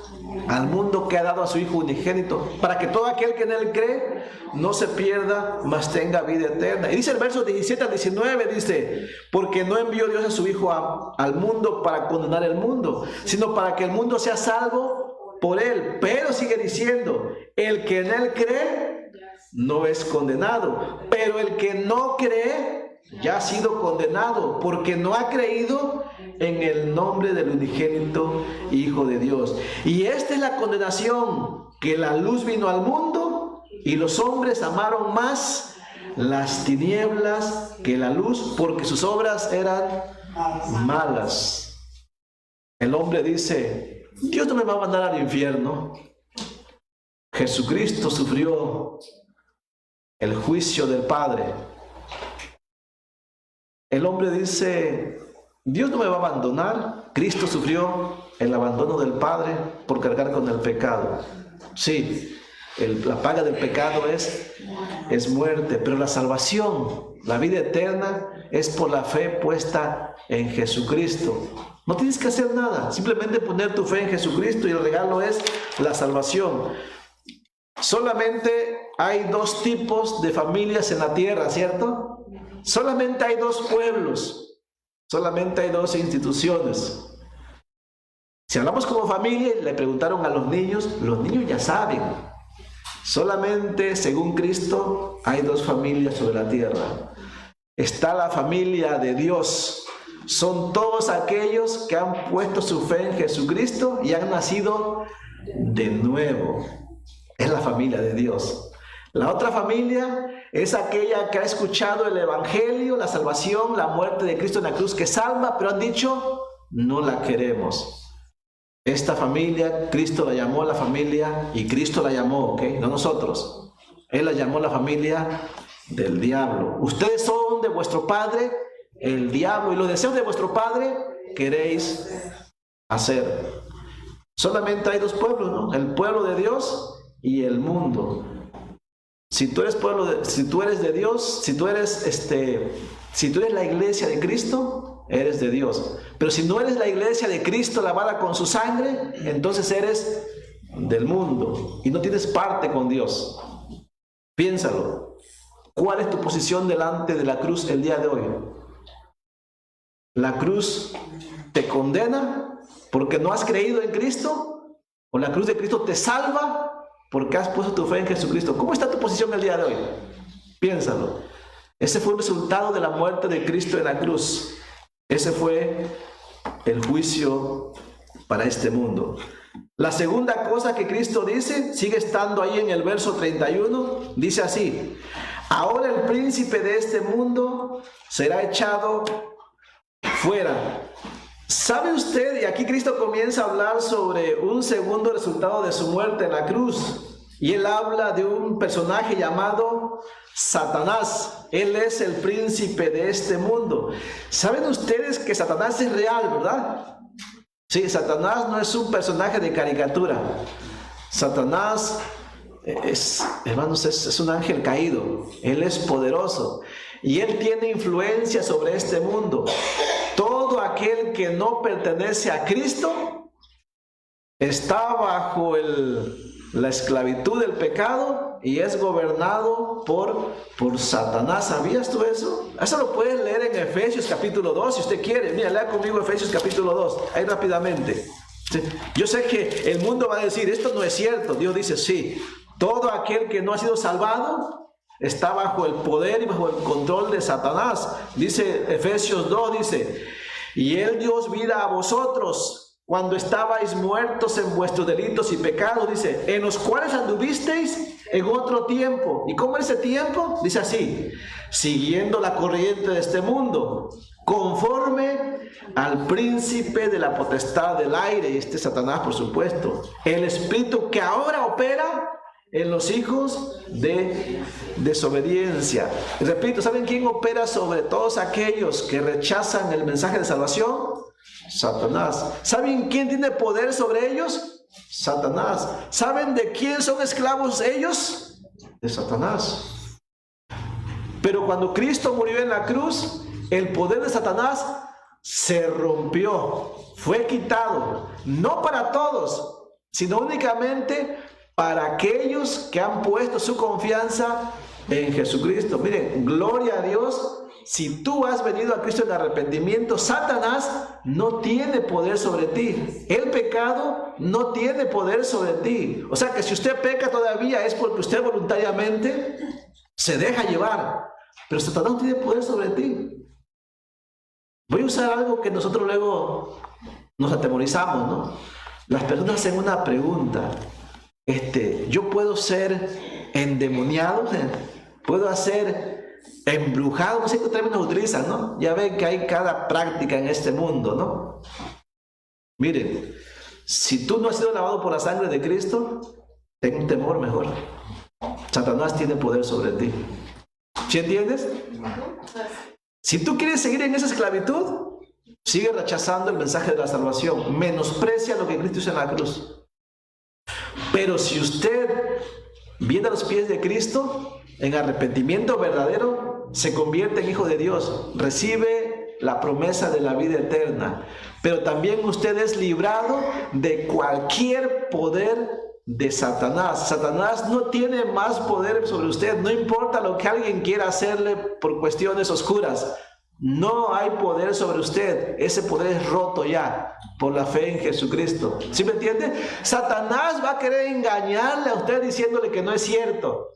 B: al mundo que ha dado a su Hijo unigénito, para que todo aquel que en Él cree no se pierda, mas tenga vida eterna. Y dice el verso 17 al 19, dice, porque no envió Dios a su Hijo al mundo para condenar el mundo, sino para que el mundo sea salvo por Él. Pero sigue diciendo, el que en Él cree no es condenado, pero el que no cree ya ha sido condenado, porque no ha creído en el nombre del unigénito Hijo de Dios. Y esta es la condenación, que la luz vino al mundo y los hombres amaron más las tinieblas que la luz, porque sus obras eran malas. El hombre dice, Dios no me va a mandar al infierno. Jesucristo sufrió el juicio del Padre. El hombre dice, Dios no me va a abandonar. Cristo sufrió el abandono del Padre por cargar con el pecado. Sí, la paga del pecado es muerte, pero la salvación, la vida eterna, es por la fe puesta en Jesucristo. No tienes que hacer nada, simplemente poner tu fe en Jesucristo y el regalo es la salvación. Solamente hay dos tipos de familias en la tierra, ¿cierto? Solamente hay dos pueblos, solamente hay dos instituciones. Si hablamos como familia y le preguntaron a los niños ya saben. Solamente según Cristo hay dos familias sobre la tierra. Está la familia de Dios. Son todos aquellos que han puesto su fe en Jesucristo y han nacido de nuevo. Es la familia de Dios. La otra familia es aquella que ha escuchado el Evangelio, la salvación, la muerte de Cristo en la cruz que salva, pero han dicho, no la queremos. Esta familia, Cristo la llamó la familia, y Cristo la llamó, ¿ok? No nosotros. Él la llamó la familia del diablo. Ustedes son de vuestro padre, el diablo, y los deseos de vuestro padre queréis hacer. Solamente hay dos pueblos, ¿no? El pueblo de Dios y el mundo. Si tú eres si tú eres de Dios, si tú eres la iglesia de Cristo, eres de Dios. Pero si no eres la iglesia de Cristo lavada con su sangre, entonces eres del mundo y no tienes parte con Dios. Piénsalo. ¿Cuál es tu posición delante de la cruz el día de hoy? ¿La cruz te condena porque no has creído en Cristo, o la cruz de Cristo te salva porque has puesto tu fe en Jesucristo. ¿Cómo está tu posición el día de hoy? Piénsalo. Ese fue el resultado de la muerte de Cristo en la cruz. Ese fue el juicio para este mundo. La segunda cosa que Cristo dice, sigue estando ahí en el verso 31, dice así: ahora el príncipe de este mundo será echado fuera. ¿Sabe usted? Y aquí Cristo comienza a hablar sobre un segundo resultado de su muerte en la cruz. Y él habla de un personaje llamado Satanás. Él es el príncipe de este mundo. ¿Saben ustedes que Satanás es real, verdad? Sí, Satanás no es un personaje de caricatura. Satanás hermanos, es un ángel caído. Él es poderoso y él tiene influencia sobre este mundo. Todo aquel que no pertenece a Cristo está bajo la esclavitud del pecado y es gobernado por Satanás. ¿Sabías tú eso? Eso lo puedes leer en Efesios capítulo 2 si usted quiere. Mira, lea conmigo Efesios capítulo 2, ahí rápidamente. Sí. Yo sé que el mundo va a decir, esto no es cierto. Dios dice, sí, todo aquel que no ha sido salvado está bajo el poder y bajo el control de Satanás. Dice Efesios 2, dice, y él dio vida a vosotros cuando estabais muertos en vuestros delitos y pecados, dice, en los cuales anduvisteis en otro tiempo. ¿Y cómo es ese tiempo? Dice así, siguiendo la corriente de este mundo, conforme al príncipe de la potestad del aire, este Satanás, por supuesto, el espíritu que ahora opera en los hijos de desobediencia. Repito, ¿saben quién opera sobre todos aquellos que rechazan el mensaje de salvación? Satanás. ¿Saben quién tiene poder sobre ellos? Satanás. ¿Saben de quién son esclavos ellos? De Satanás. Pero cuando Cristo murió en la cruz, el poder de Satanás se rompió, fue quitado, no para todos, sino únicamente para aquellos que han puesto su confianza en Jesucristo. Miren, gloria a Dios. Si tú has venido a Cristo en arrepentimiento, Satanás no tiene poder sobre ti. El pecado no tiene poder sobre ti. O sea que si usted peca todavía es porque usted voluntariamente se deja llevar. Pero Satanás no tiene poder sobre ti. Voy a usar algo que nosotros luego nos atemorizamos, ¿no? Las personas hacen una pregunta. ¿Yo puedo ser endemoniado? ¿Puedo ser embrujado? No sé qué términos utilizan, ¿no? Ya ven que hay cada práctica en este mundo, ¿no? Miren, si tú no has sido lavado por la sangre de Cristo, ten un temor mejor. Satanás tiene poder sobre ti. ¿Sí entiendes? Si tú quieres seguir en esa esclavitud, sigue rechazando el mensaje de la salvación. Menosprecia lo que Cristo hizo en la cruz. Pero si usted viene a los pies de Cristo, en arrepentimiento verdadero, se convierte en hijo de Dios, recibe la promesa de la vida eterna. Pero también usted es librado de cualquier poder de Satanás. Satanás no tiene más poder sobre usted, no importa lo que alguien quiera hacerle por cuestiones oscuras. No hay poder sobre usted. Ese poder es roto ya por la fe en Jesucristo. ¿Sí me entiende? Satanás va a querer engañarle a usted diciéndole que no es cierto,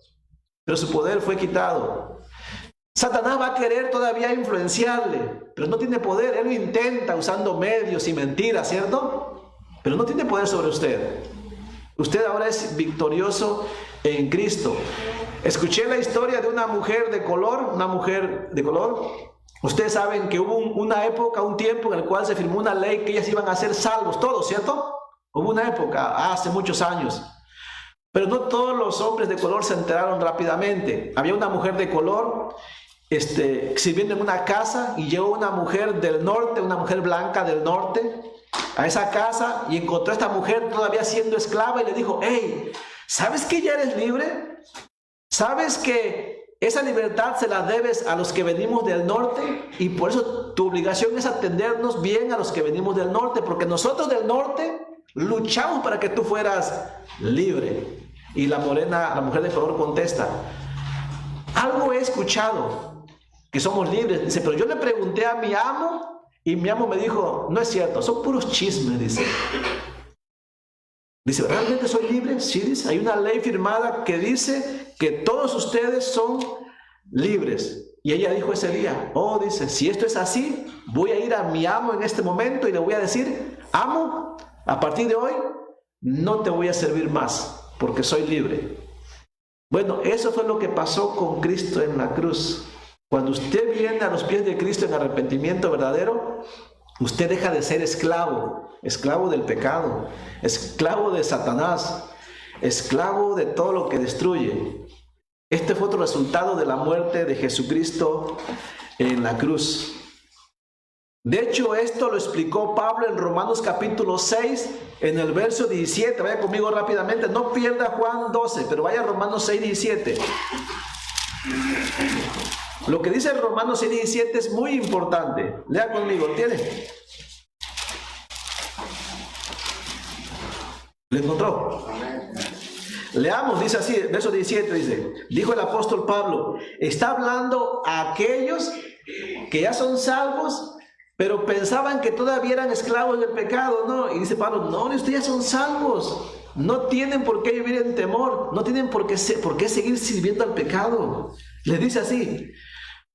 B: pero su poder fue quitado. Satanás va a querer todavía influenciarle, pero no tiene poder. Él lo intenta usando medios y mentiras, ¿cierto? Pero no tiene poder sobre usted. Usted ahora es victorioso en Cristo. Escuché la historia de una mujer de color, Ustedes saben que hubo una época, un tiempo en el cual se firmó una ley que ellas iban a ser salvos, todos, ¿cierto? Hubo una época, hace muchos años. Pero no todos los hombres de color se enteraron rápidamente. Había una mujer de color sirviendo en una casa y llegó una mujer del norte, una mujer blanca del norte, a esa casa y encontró a esta mujer todavía siendo esclava y le dijo, hey, ¿sabes que ya eres libre? ¿Sabes que esa libertad se la debes a los que venimos del norte? Y por eso tu obligación es atendernos bien a los que venimos del norte, porque nosotros del norte luchamos para que tú fueras libre. Y la mujer de color contesta, algo he escuchado, que somos libres. Dice, pero yo le pregunté a mi amo Y mi amo me dijo, no es cierto, son puros chismes, dice. Dice, ¿realmente soy libre? Sí, dice, hay una ley firmada que dice que todos ustedes son libres. Y ella dijo ese día, oh, dice, si esto es así, voy a ir a mi amo en este momento y le voy a decir, amo, a partir de hoy no te voy a servir más, porque soy libre. Bueno, eso fue lo que pasó con Cristo en la cruz. Cuando usted viene a los pies de Cristo en arrepentimiento verdadero, usted deja de ser esclavo, esclavo del pecado, esclavo de Satanás, esclavo de todo lo que destruye. Este fue otro resultado de la muerte de Jesucristo en la cruz. De hecho, esto lo explicó Pablo en Romanos capítulo 6, en el verso 17. Vaya conmigo rápidamente, no pierda Juan 12, pero vaya a Romanos 6, 17. Lo que dice Romanos 6, 17 es muy importante. Lea conmigo, ¿tiene? ¿Lo encontró? Leamos, dice así, verso 17, dice, dijo el apóstol Pablo, está hablando a aquellos que ya son salvos, pero pensaban que todavía eran esclavos del pecado, ¿no? Y dice Pablo, no, ustedes ya son salvos, no tienen por qué vivir en temor, no tienen por qué seguir sirviendo al pecado. Les dice así,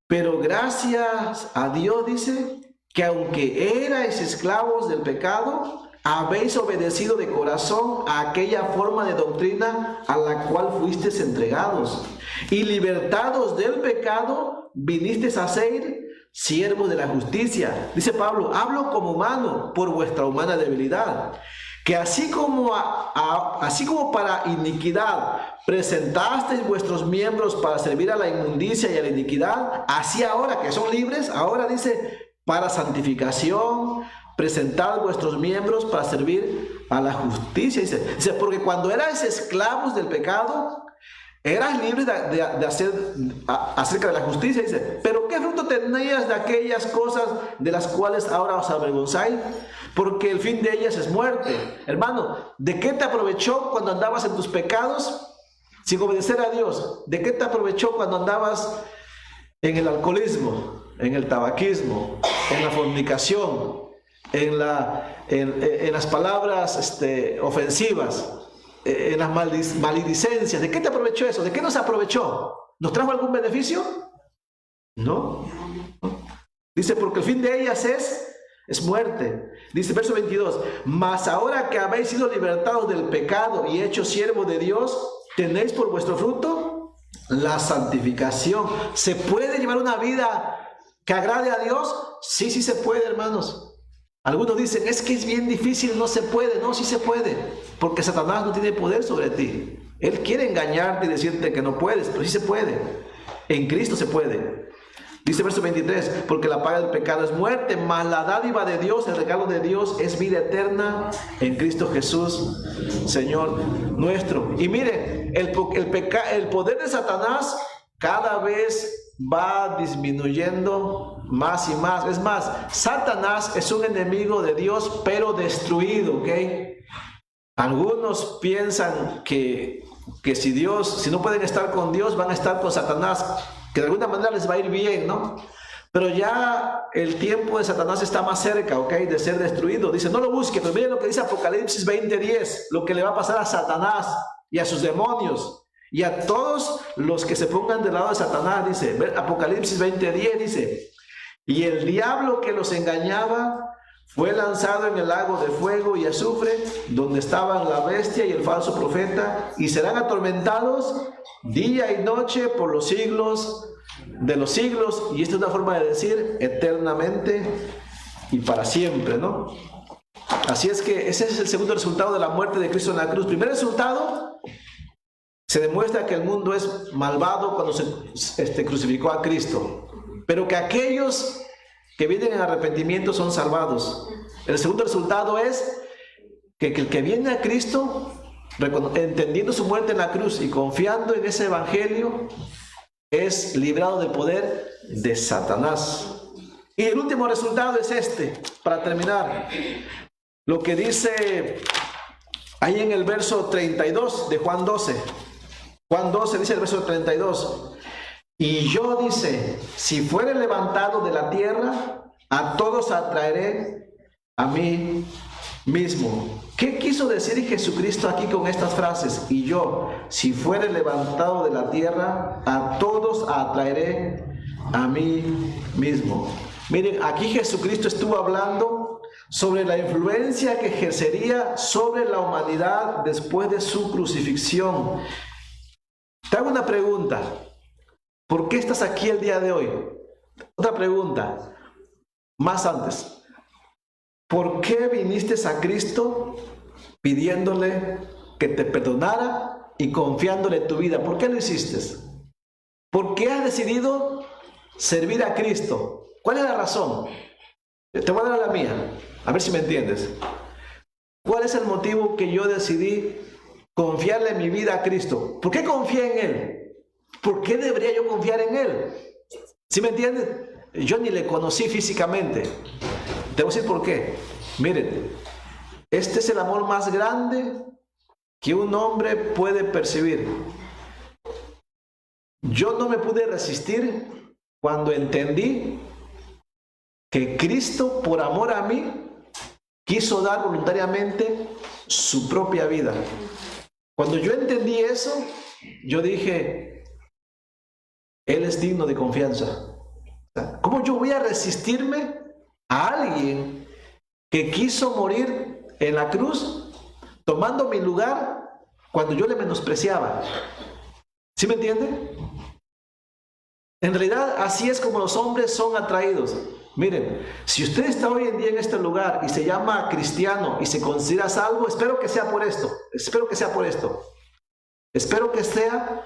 B: pero gracias a Dios, dice, que aunque erais esclavos del pecado, habéis obedecido de corazón a aquella forma de doctrina a la cual fuisteis entregados, y libertados del pecado, vinisteis a ser siervos de la justicia. Dice Pablo, hablo como humano por vuestra humana debilidad, que así como para iniquidad presentasteis vuestros miembros para servir a la inmundicia y a la iniquidad, así ahora que son libres, ahora dice, para santificación, presentad vuestros miembros para servir a la justicia. Dice, porque cuando erais esclavos del pecado, eras libre de hacer acerca de la justicia. Dice, pero ¿qué fruto tenías de aquellas cosas de las cuales ahora os avergonzáis? Porque el fin de ellas es muerte. Hermano, ¿de qué te aprovechó cuando andabas en tus pecados sin obedecer a Dios? ¿De qué te aprovechó cuando andabas en el alcoholismo, en el tabaquismo, en la fornicación, en las palabras ofensivas, en las maledicencias? ¿De qué te aprovechó eso? ¿De qué nos aprovechó? ¿Nos trajo algún beneficio? No. Dice, porque el fin de ellas es muerte. Dice verso 22, mas ahora que habéis sido libertados del pecado y hechos siervos de Dios, tenéis por vuestro fruto la santificación. ¿Se puede llevar una vida que agrade a Dios? Sí, sí se puede, hermanos. Algunos dicen, es que es bien difícil, no se puede. No, sí se puede, porque Satanás no tiene poder sobre ti. Él quiere engañarte y decirte que no puedes, pero sí se puede. En Cristo se puede. Dice verso 23, porque la paga del pecado es muerte, mas la dádiva de Dios, el regalo de Dios es vida eterna en Cristo Jesús, Señor nuestro. Y miren, el poder de Satanás cada vez va disminuyendo más y más. Es más, Satanás es un enemigo de Dios, pero destruido, ¿ok? Algunos piensan que si no pueden estar con Dios, van a estar con Satanás, que de alguna manera les va a ir bien, ¿no? Pero ya el tiempo de Satanás está más cerca, ¿ok? De ser destruido. Dice, no lo busque, pero miren lo que dice Apocalipsis 20:10, lo que le va a pasar a Satanás y a sus demonios y a todos los que se pongan del lado de Satanás. Dice, Apocalipsis 20:10 dice, y el diablo que los engañaba fue lanzado en el lago de fuego y azufre, donde estaban la bestia y el falso profeta, y serán atormentados día y noche por los siglos de los siglos. Y esta es una forma de decir eternamente y para siempre, ¿no? Así es que ese es el segundo resultado de la muerte de Cristo en la cruz. Primer resultado, se demuestra que el mundo es malvado cuando se crucificó a Cristo, pero que aquellos que vienen en arrepentimiento son salvados. El segundo resultado es que el que viene a Cristo, entendiendo su muerte en la cruz y confiando en ese evangelio, es librado del poder de Satanás. Y el último resultado es para terminar, lo que dice ahí en el verso 32 de Juan 12. Juan 12 dice el verso 32. Y yo, dice, si fuere levantado de la tierra, a todos atraeré a mí mismo. ¿Qué quiso decir Jesucristo aquí con estas frases? Y yo, si fuere levantado de la tierra, a todos atraeré a mí mismo. Miren, aquí Jesucristo estuvo hablando sobre la influencia que ejercería sobre la humanidad después de su crucifixión. Te hago una pregunta. ¿Por qué estás aquí el día de hoy? Otra pregunta, más antes. ¿Por qué viniste a Cristo pidiéndole que te perdonara y confiándole tu vida? ¿Por qué lo hiciste? ¿Por qué has decidido servir a Cristo? ¿Cuál es la razón? Te voy a dar la mía, a ver si me entiendes. ¿Cuál es el motivo que yo decidí confiarle mi vida a Cristo? ¿Por qué confié en Él? ¿Por qué debería yo confiar en Él? ¿Sí me entiendes? Yo ni le conocí físicamente. Te voy a decir por qué. Miren, este es el amor más grande que un hombre puede percibir. Yo no me pude resistir cuando entendí que Cristo, por amor a mí, quiso dar voluntariamente su propia vida. Cuando yo entendí eso, yo dije, Él es digno de confianza. ¿Cómo yo voy a resistirme a alguien que quiso morir en la cruz tomando mi lugar cuando yo le menospreciaba? ¿Sí me entiende? En realidad así es como los hombres son atraídos. Miren, si usted está hoy en día en este lugar y se llama cristiano y se considera salvo, espero que sea por esto. Espero que sea por esto. Espero que sea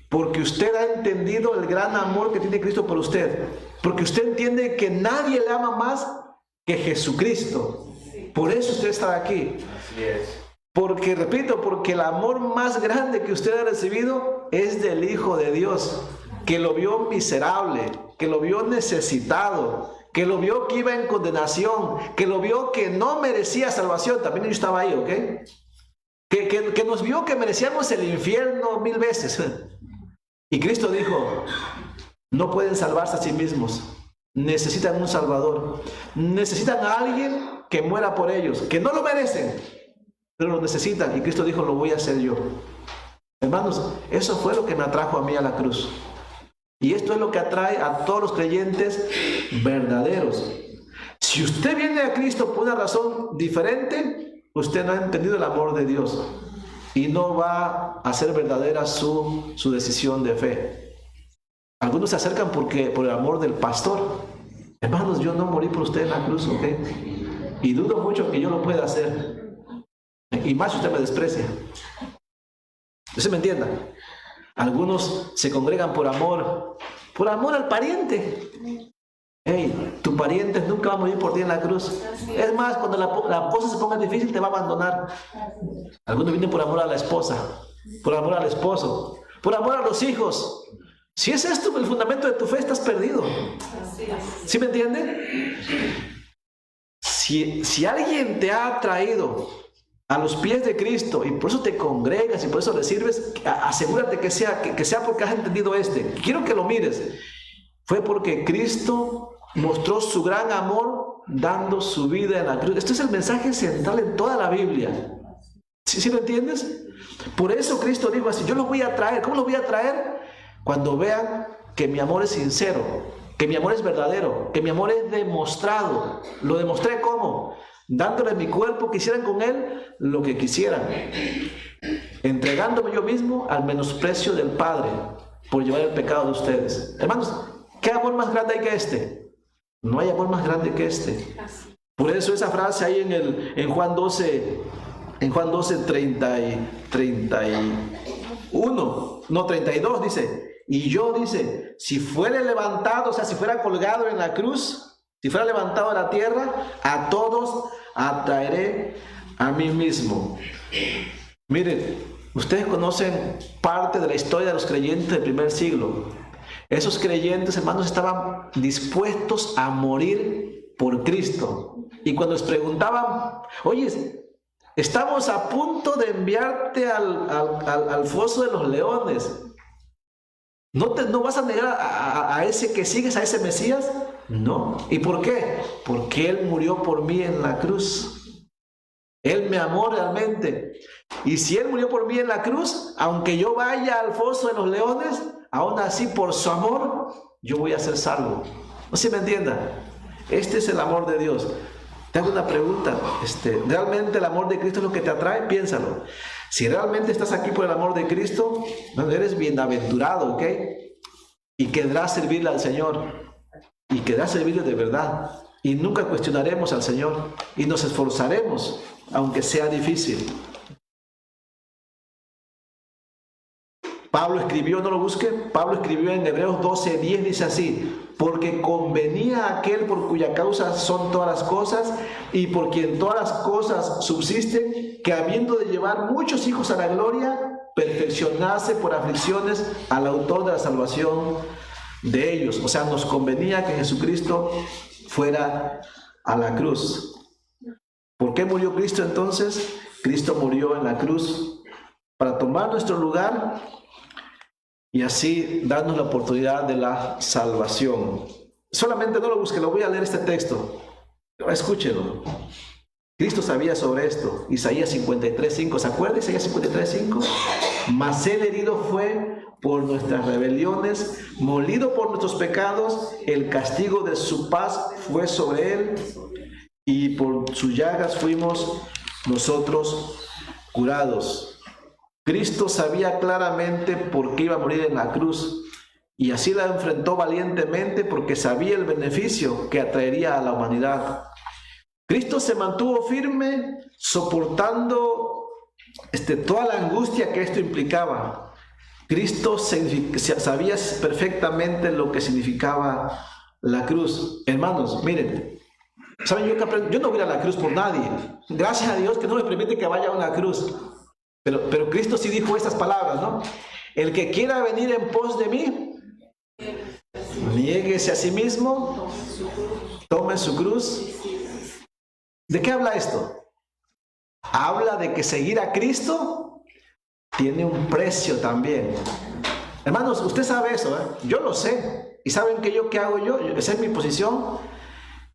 B: porque usted ha entendido el gran amor que tiene Cristo por usted. Porque usted entiende que nadie le ama más que Jesucristo. Por eso usted está aquí.
A: Así es.
B: Porque, repito, porque el amor más grande que usted ha recibido es del Hijo de Dios, que lo vio miserable, que lo vio necesitado, que lo vio que iba en condenación, que lo vio que no merecía salvación. También yo estaba ahí, ¿ok? Que nos vio que merecíamos el infierno 1000 veces. Y Cristo dijo, no pueden salvarse a sí mismos, necesitan un Salvador, necesitan a alguien que muera por ellos, que no lo merecen, pero lo necesitan. Y Cristo dijo, lo voy a hacer yo. Hermanos, eso fue lo que me atrajo a mí a la cruz. Y esto es lo que atrae a todos los creyentes verdaderos. Si usted viene a Cristo por una razón diferente, usted no ha entendido el amor de Dios y no va a ser verdadera su decisión de fe. Algunos se acercan por el amor del pastor. Hermanos, yo no morí por usted en la cruz, ¿ok? Y dudo mucho que yo lo pueda hacer. Y más si usted me desprecia. ¿Usted me entienda? Algunos se congregan por amor al pariente. Hey, tu pariente nunca va a morir por ti en la cruz. Es más, cuando la cosa se ponga difícil, te va a abandonar. Algunos vienen por amor a la esposa, por amor al esposo, por amor a los hijos. Si es esto el fundamento de tu fe, estás perdido. ¿Sí me entiende? Si alguien te ha traído a los pies de Cristo y por eso te congregas y por eso le sirves, asegúrate que sea porque has entendido Quiero que lo mires. Fue porque Cristo mostró su gran amor dando su vida en la cruz. Este es el mensaje central en toda la Biblia. ¿Sí lo entiendes? Por eso Cristo dijo así, yo los voy a traer. ¿Cómo los voy a traer? Cuando vean que mi amor es sincero, que mi amor es verdadero, que mi amor es demostrado. ¿Lo demostré cómo? Dándole mi cuerpo, que hicieran con él lo que quisieran, entregándome yo mismo al menosprecio del Padre por llevar el pecado de ustedes. Hermanos, ¿qué amor más grande hay que este? No hay amor más grande que este. Por eso esa frase ahí en Juan 12, 32 dice, y yo, dice, si fuera levantado, o sea, si fuera colgado en la cruz, si fuera levantado a la tierra, a todos atraeré a mí mismo. Miren, ustedes conocen parte de la historia de los creyentes del primer siglo. Esos creyentes, hermanos, estaban dispuestos a morir por Cristo. Y cuando les preguntaban, oye, estamos a punto de enviarte al foso de los leones, ¿no vas a negar a ese que sigues, a ese Mesías? No. ¿Y por qué? Porque Él murió por mí en la cruz. Él me amó realmente. Y si Él murió por mí en la cruz, aunque yo vaya al foso de los leones, aún así por su amor, yo voy a ser salvo. No sé si me entienda. Este es el amor de Dios. Te hago una pregunta. ¿Realmente el amor de Cristo es lo que te atrae? Piénsalo. Si realmente estás aquí por el amor de Cristo, eres bienaventurado, ¿ok? Y querrás servirle al Señor. Y querrás servirle de verdad. Y nunca cuestionaremos al Señor. Y nos esforzaremos, aunque sea difícil. Pablo escribió, no lo busque, Pablo escribió en Hebreos 12:10, dice así: porque convenía a aquel por cuya causa son todas las cosas y por quien todas las cosas subsisten, que habiendo de llevar muchos hijos a la gloria, perfeccionase por aflicciones al autor de la salvación de ellos. O sea, nos convenía que Jesucristo fuera a la cruz. ¿Por qué murió Cristo entonces? Cristo murió en la cruz para tomar nuestro lugar y así darnos la oportunidad de la salvación. Solamente no lo busque, lo voy a leer este texto. Escúchelo. Cristo sabía sobre esto. Isaías 53:5. ¿Se acuerda Isaías 53:5? Mas Él herido fue por nuestras rebeliones, molido por nuestros pecados, el castigo de su paz fue sobre Él, y por sus llagas fuimos nosotros curados. Cristo sabía claramente por qué iba a morir en la cruz y así la enfrentó valientemente porque sabía el beneficio que atraería a la humanidad. Cristo se mantuvo firme soportando toda la angustia que esto implicaba. Cristo sabía perfectamente lo que significaba la cruz. Hermanos, miren, ¿saben? Yo no voy a la cruz por nadie. Gracias a Dios que no me permite que vaya a una cruz. Pero Cristo sí dijo estas palabras, ¿no? El que quiera venir en pos de mí, niéguese a sí mismo, tome su cruz. ¿De qué habla esto? Habla de que seguir a Cristo tiene un precio también. Hermanos, usted sabe eso, ¿eh? Yo lo sé. ¿Y saben qué hago yo? Esa es mi posición.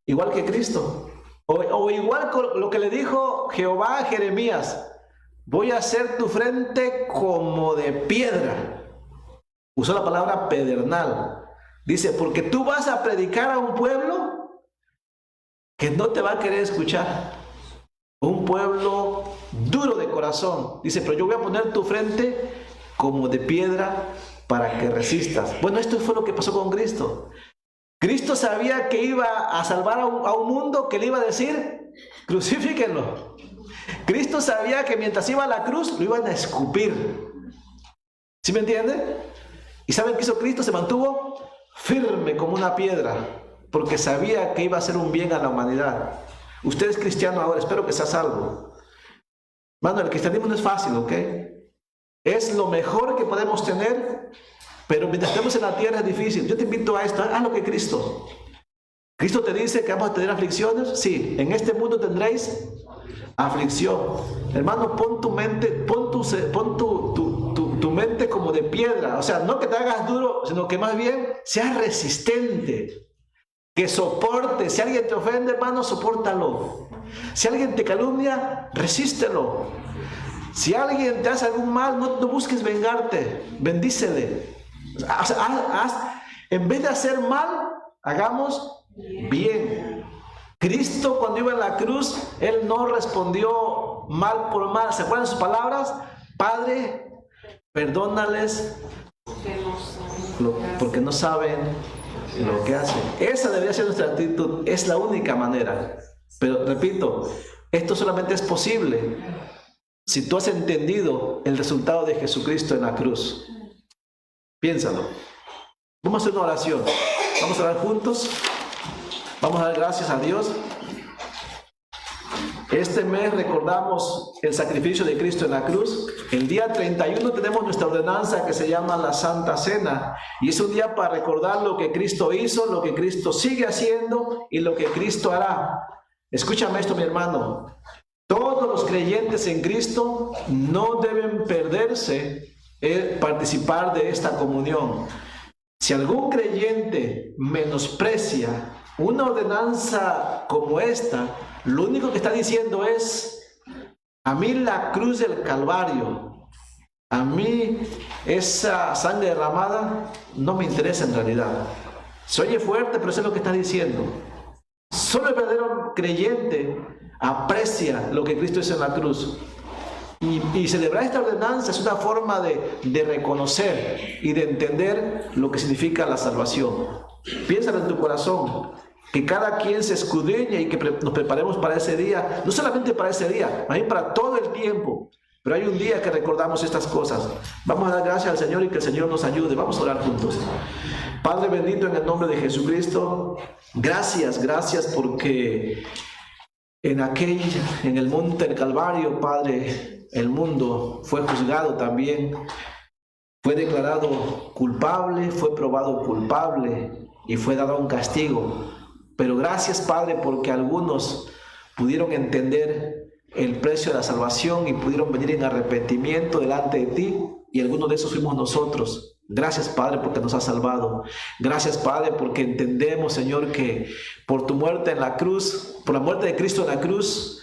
B: Igual que Cristo. O igual con lo que le dijo Jehová a Jeremías: voy a hacer tu frente como de piedra. Usó la palabra pedernal. Dice, porque tú vas a predicar a un pueblo que no te va a querer escuchar. Un pueblo duro de corazón. Dice, pero yo voy a poner tu frente como de piedra para que resistas. Bueno, esto fue lo que pasó con Cristo. Cristo sabía que iba a salvar a un mundo que le iba a decir, crucifíquenlo. Cristo sabía que mientras iba a la cruz, lo iban a escupir. ¿Sí me entiende? ¿Y saben qué hizo Cristo? Se mantuvo firme como una piedra, porque sabía que iba a hacer un bien a la humanidad. Usted es cristiano ahora, espero que sea salvo. Mano, el cristianismo no es fácil, ¿ok? Es lo mejor que podemos tener, pero mientras estemos en la tierra es difícil. Yo te invito a esto, haz lo que Cristo. Cristo te dice que vamos a tener aflicciones. Sí, en este mundo tendréis aflicción. Hermano, pon tu mente, pon tu mente como de piedra. O sea, no que te hagas duro, sino que más bien seas resistente. Que soporte. Si alguien te ofende, hermano, sopórtalo. Si alguien te calumnia, resístelo. Si alguien te hace algún mal, no busques vengarte. Bendícele. En vez de hacer mal, hagamos bien. Cristo, cuando iba en la cruz, Él no respondió mal por mal. ¿Se acuerdan sus palabras? Padre, perdónales porque no saben lo que hacen. Esa debería ser nuestra actitud. Es la única manera. Pero repito, esto solamente es posible si tú has entendido el resultado de Jesucristo en la cruz. Piénsalo. Vamos a hacer una oración. Vamos a orar juntos. Vamos a dar gracias a Dios. Este mes recordamos el sacrificio de Cristo en la cruz. El día 31 tenemos nuestra ordenanza que se llama la Santa Cena. Y es un día para recordar lo que Cristo hizo, lo que Cristo sigue haciendo y lo que Cristo hará. Escúchame esto, mi hermano. Todos los creyentes en Cristo no deben perderse participar de esta comunión. Si algún creyente menosprecia una ordenanza como esta, lo único que está diciendo es, a mí la cruz del Calvario, a mí esa sangre derramada no me interesa en realidad. Se oye fuerte, pero eso es lo que está diciendo. Solo el verdadero creyente aprecia lo que Cristo hizo en la cruz. Y celebrar esta ordenanza es una forma de reconocer y de entender lo que significa la salvación. Piénsalo en tu corazón, que cada quien se escudriñe y que nos preparemos para ese día, no solamente para ese día, también para todo el tiempo. Pero hay un día que recordamos estas cosas. Vamos a dar gracias al Señor y que el Señor nos ayude. Vamos a orar juntos. Padre bendito, en el nombre de Jesucristo, gracias porque en el monte del Calvario, Padre, el mundo fue juzgado también, fue declarado culpable, fue probado culpable y fue dado un castigo. Pero gracias, Padre, porque algunos pudieron entender el precio de la salvación y pudieron venir en arrepentimiento delante de ti, y algunos de esos fuimos nosotros. Gracias, Padre, porque nos has salvado. Gracias, Padre, porque entendemos, Señor, que por tu muerte en la cruz, por la muerte de Cristo en la cruz,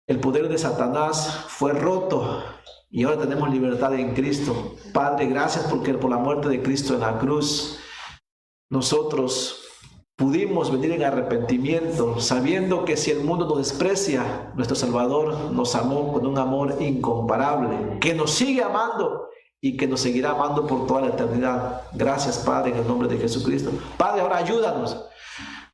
B: el poder de Satanás fue roto y ahora tenemos libertad en Cristo. Padre, gracias porque por la muerte de Cristo en la cruz, nosotros pudimos venir en arrepentimiento, sabiendo que si el mundo nos desprecia, nuestro Salvador nos amó con un amor incomparable, que nos sigue amando y que nos seguirá amando por toda la eternidad. Gracias, Padre, en el nombre de Jesucristo. Padre, ahora ayúdanos.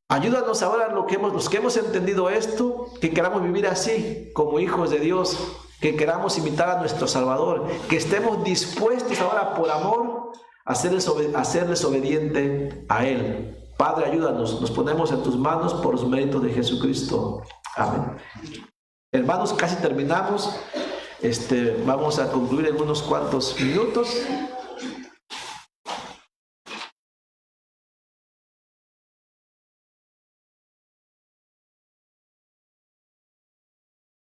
B: Ayúdanos ahora los que hemos entendido esto, que queramos vivir así, como hijos de Dios, que queramos imitar a nuestro Salvador, que estemos dispuestos ahora por amor a serles obediente a Él. Padre, ayúdanos, nos ponemos en tus manos por los méritos de Jesucristo. Amén. Hermanos, casi terminamos. Vamos a concluir en unos cuantos minutos.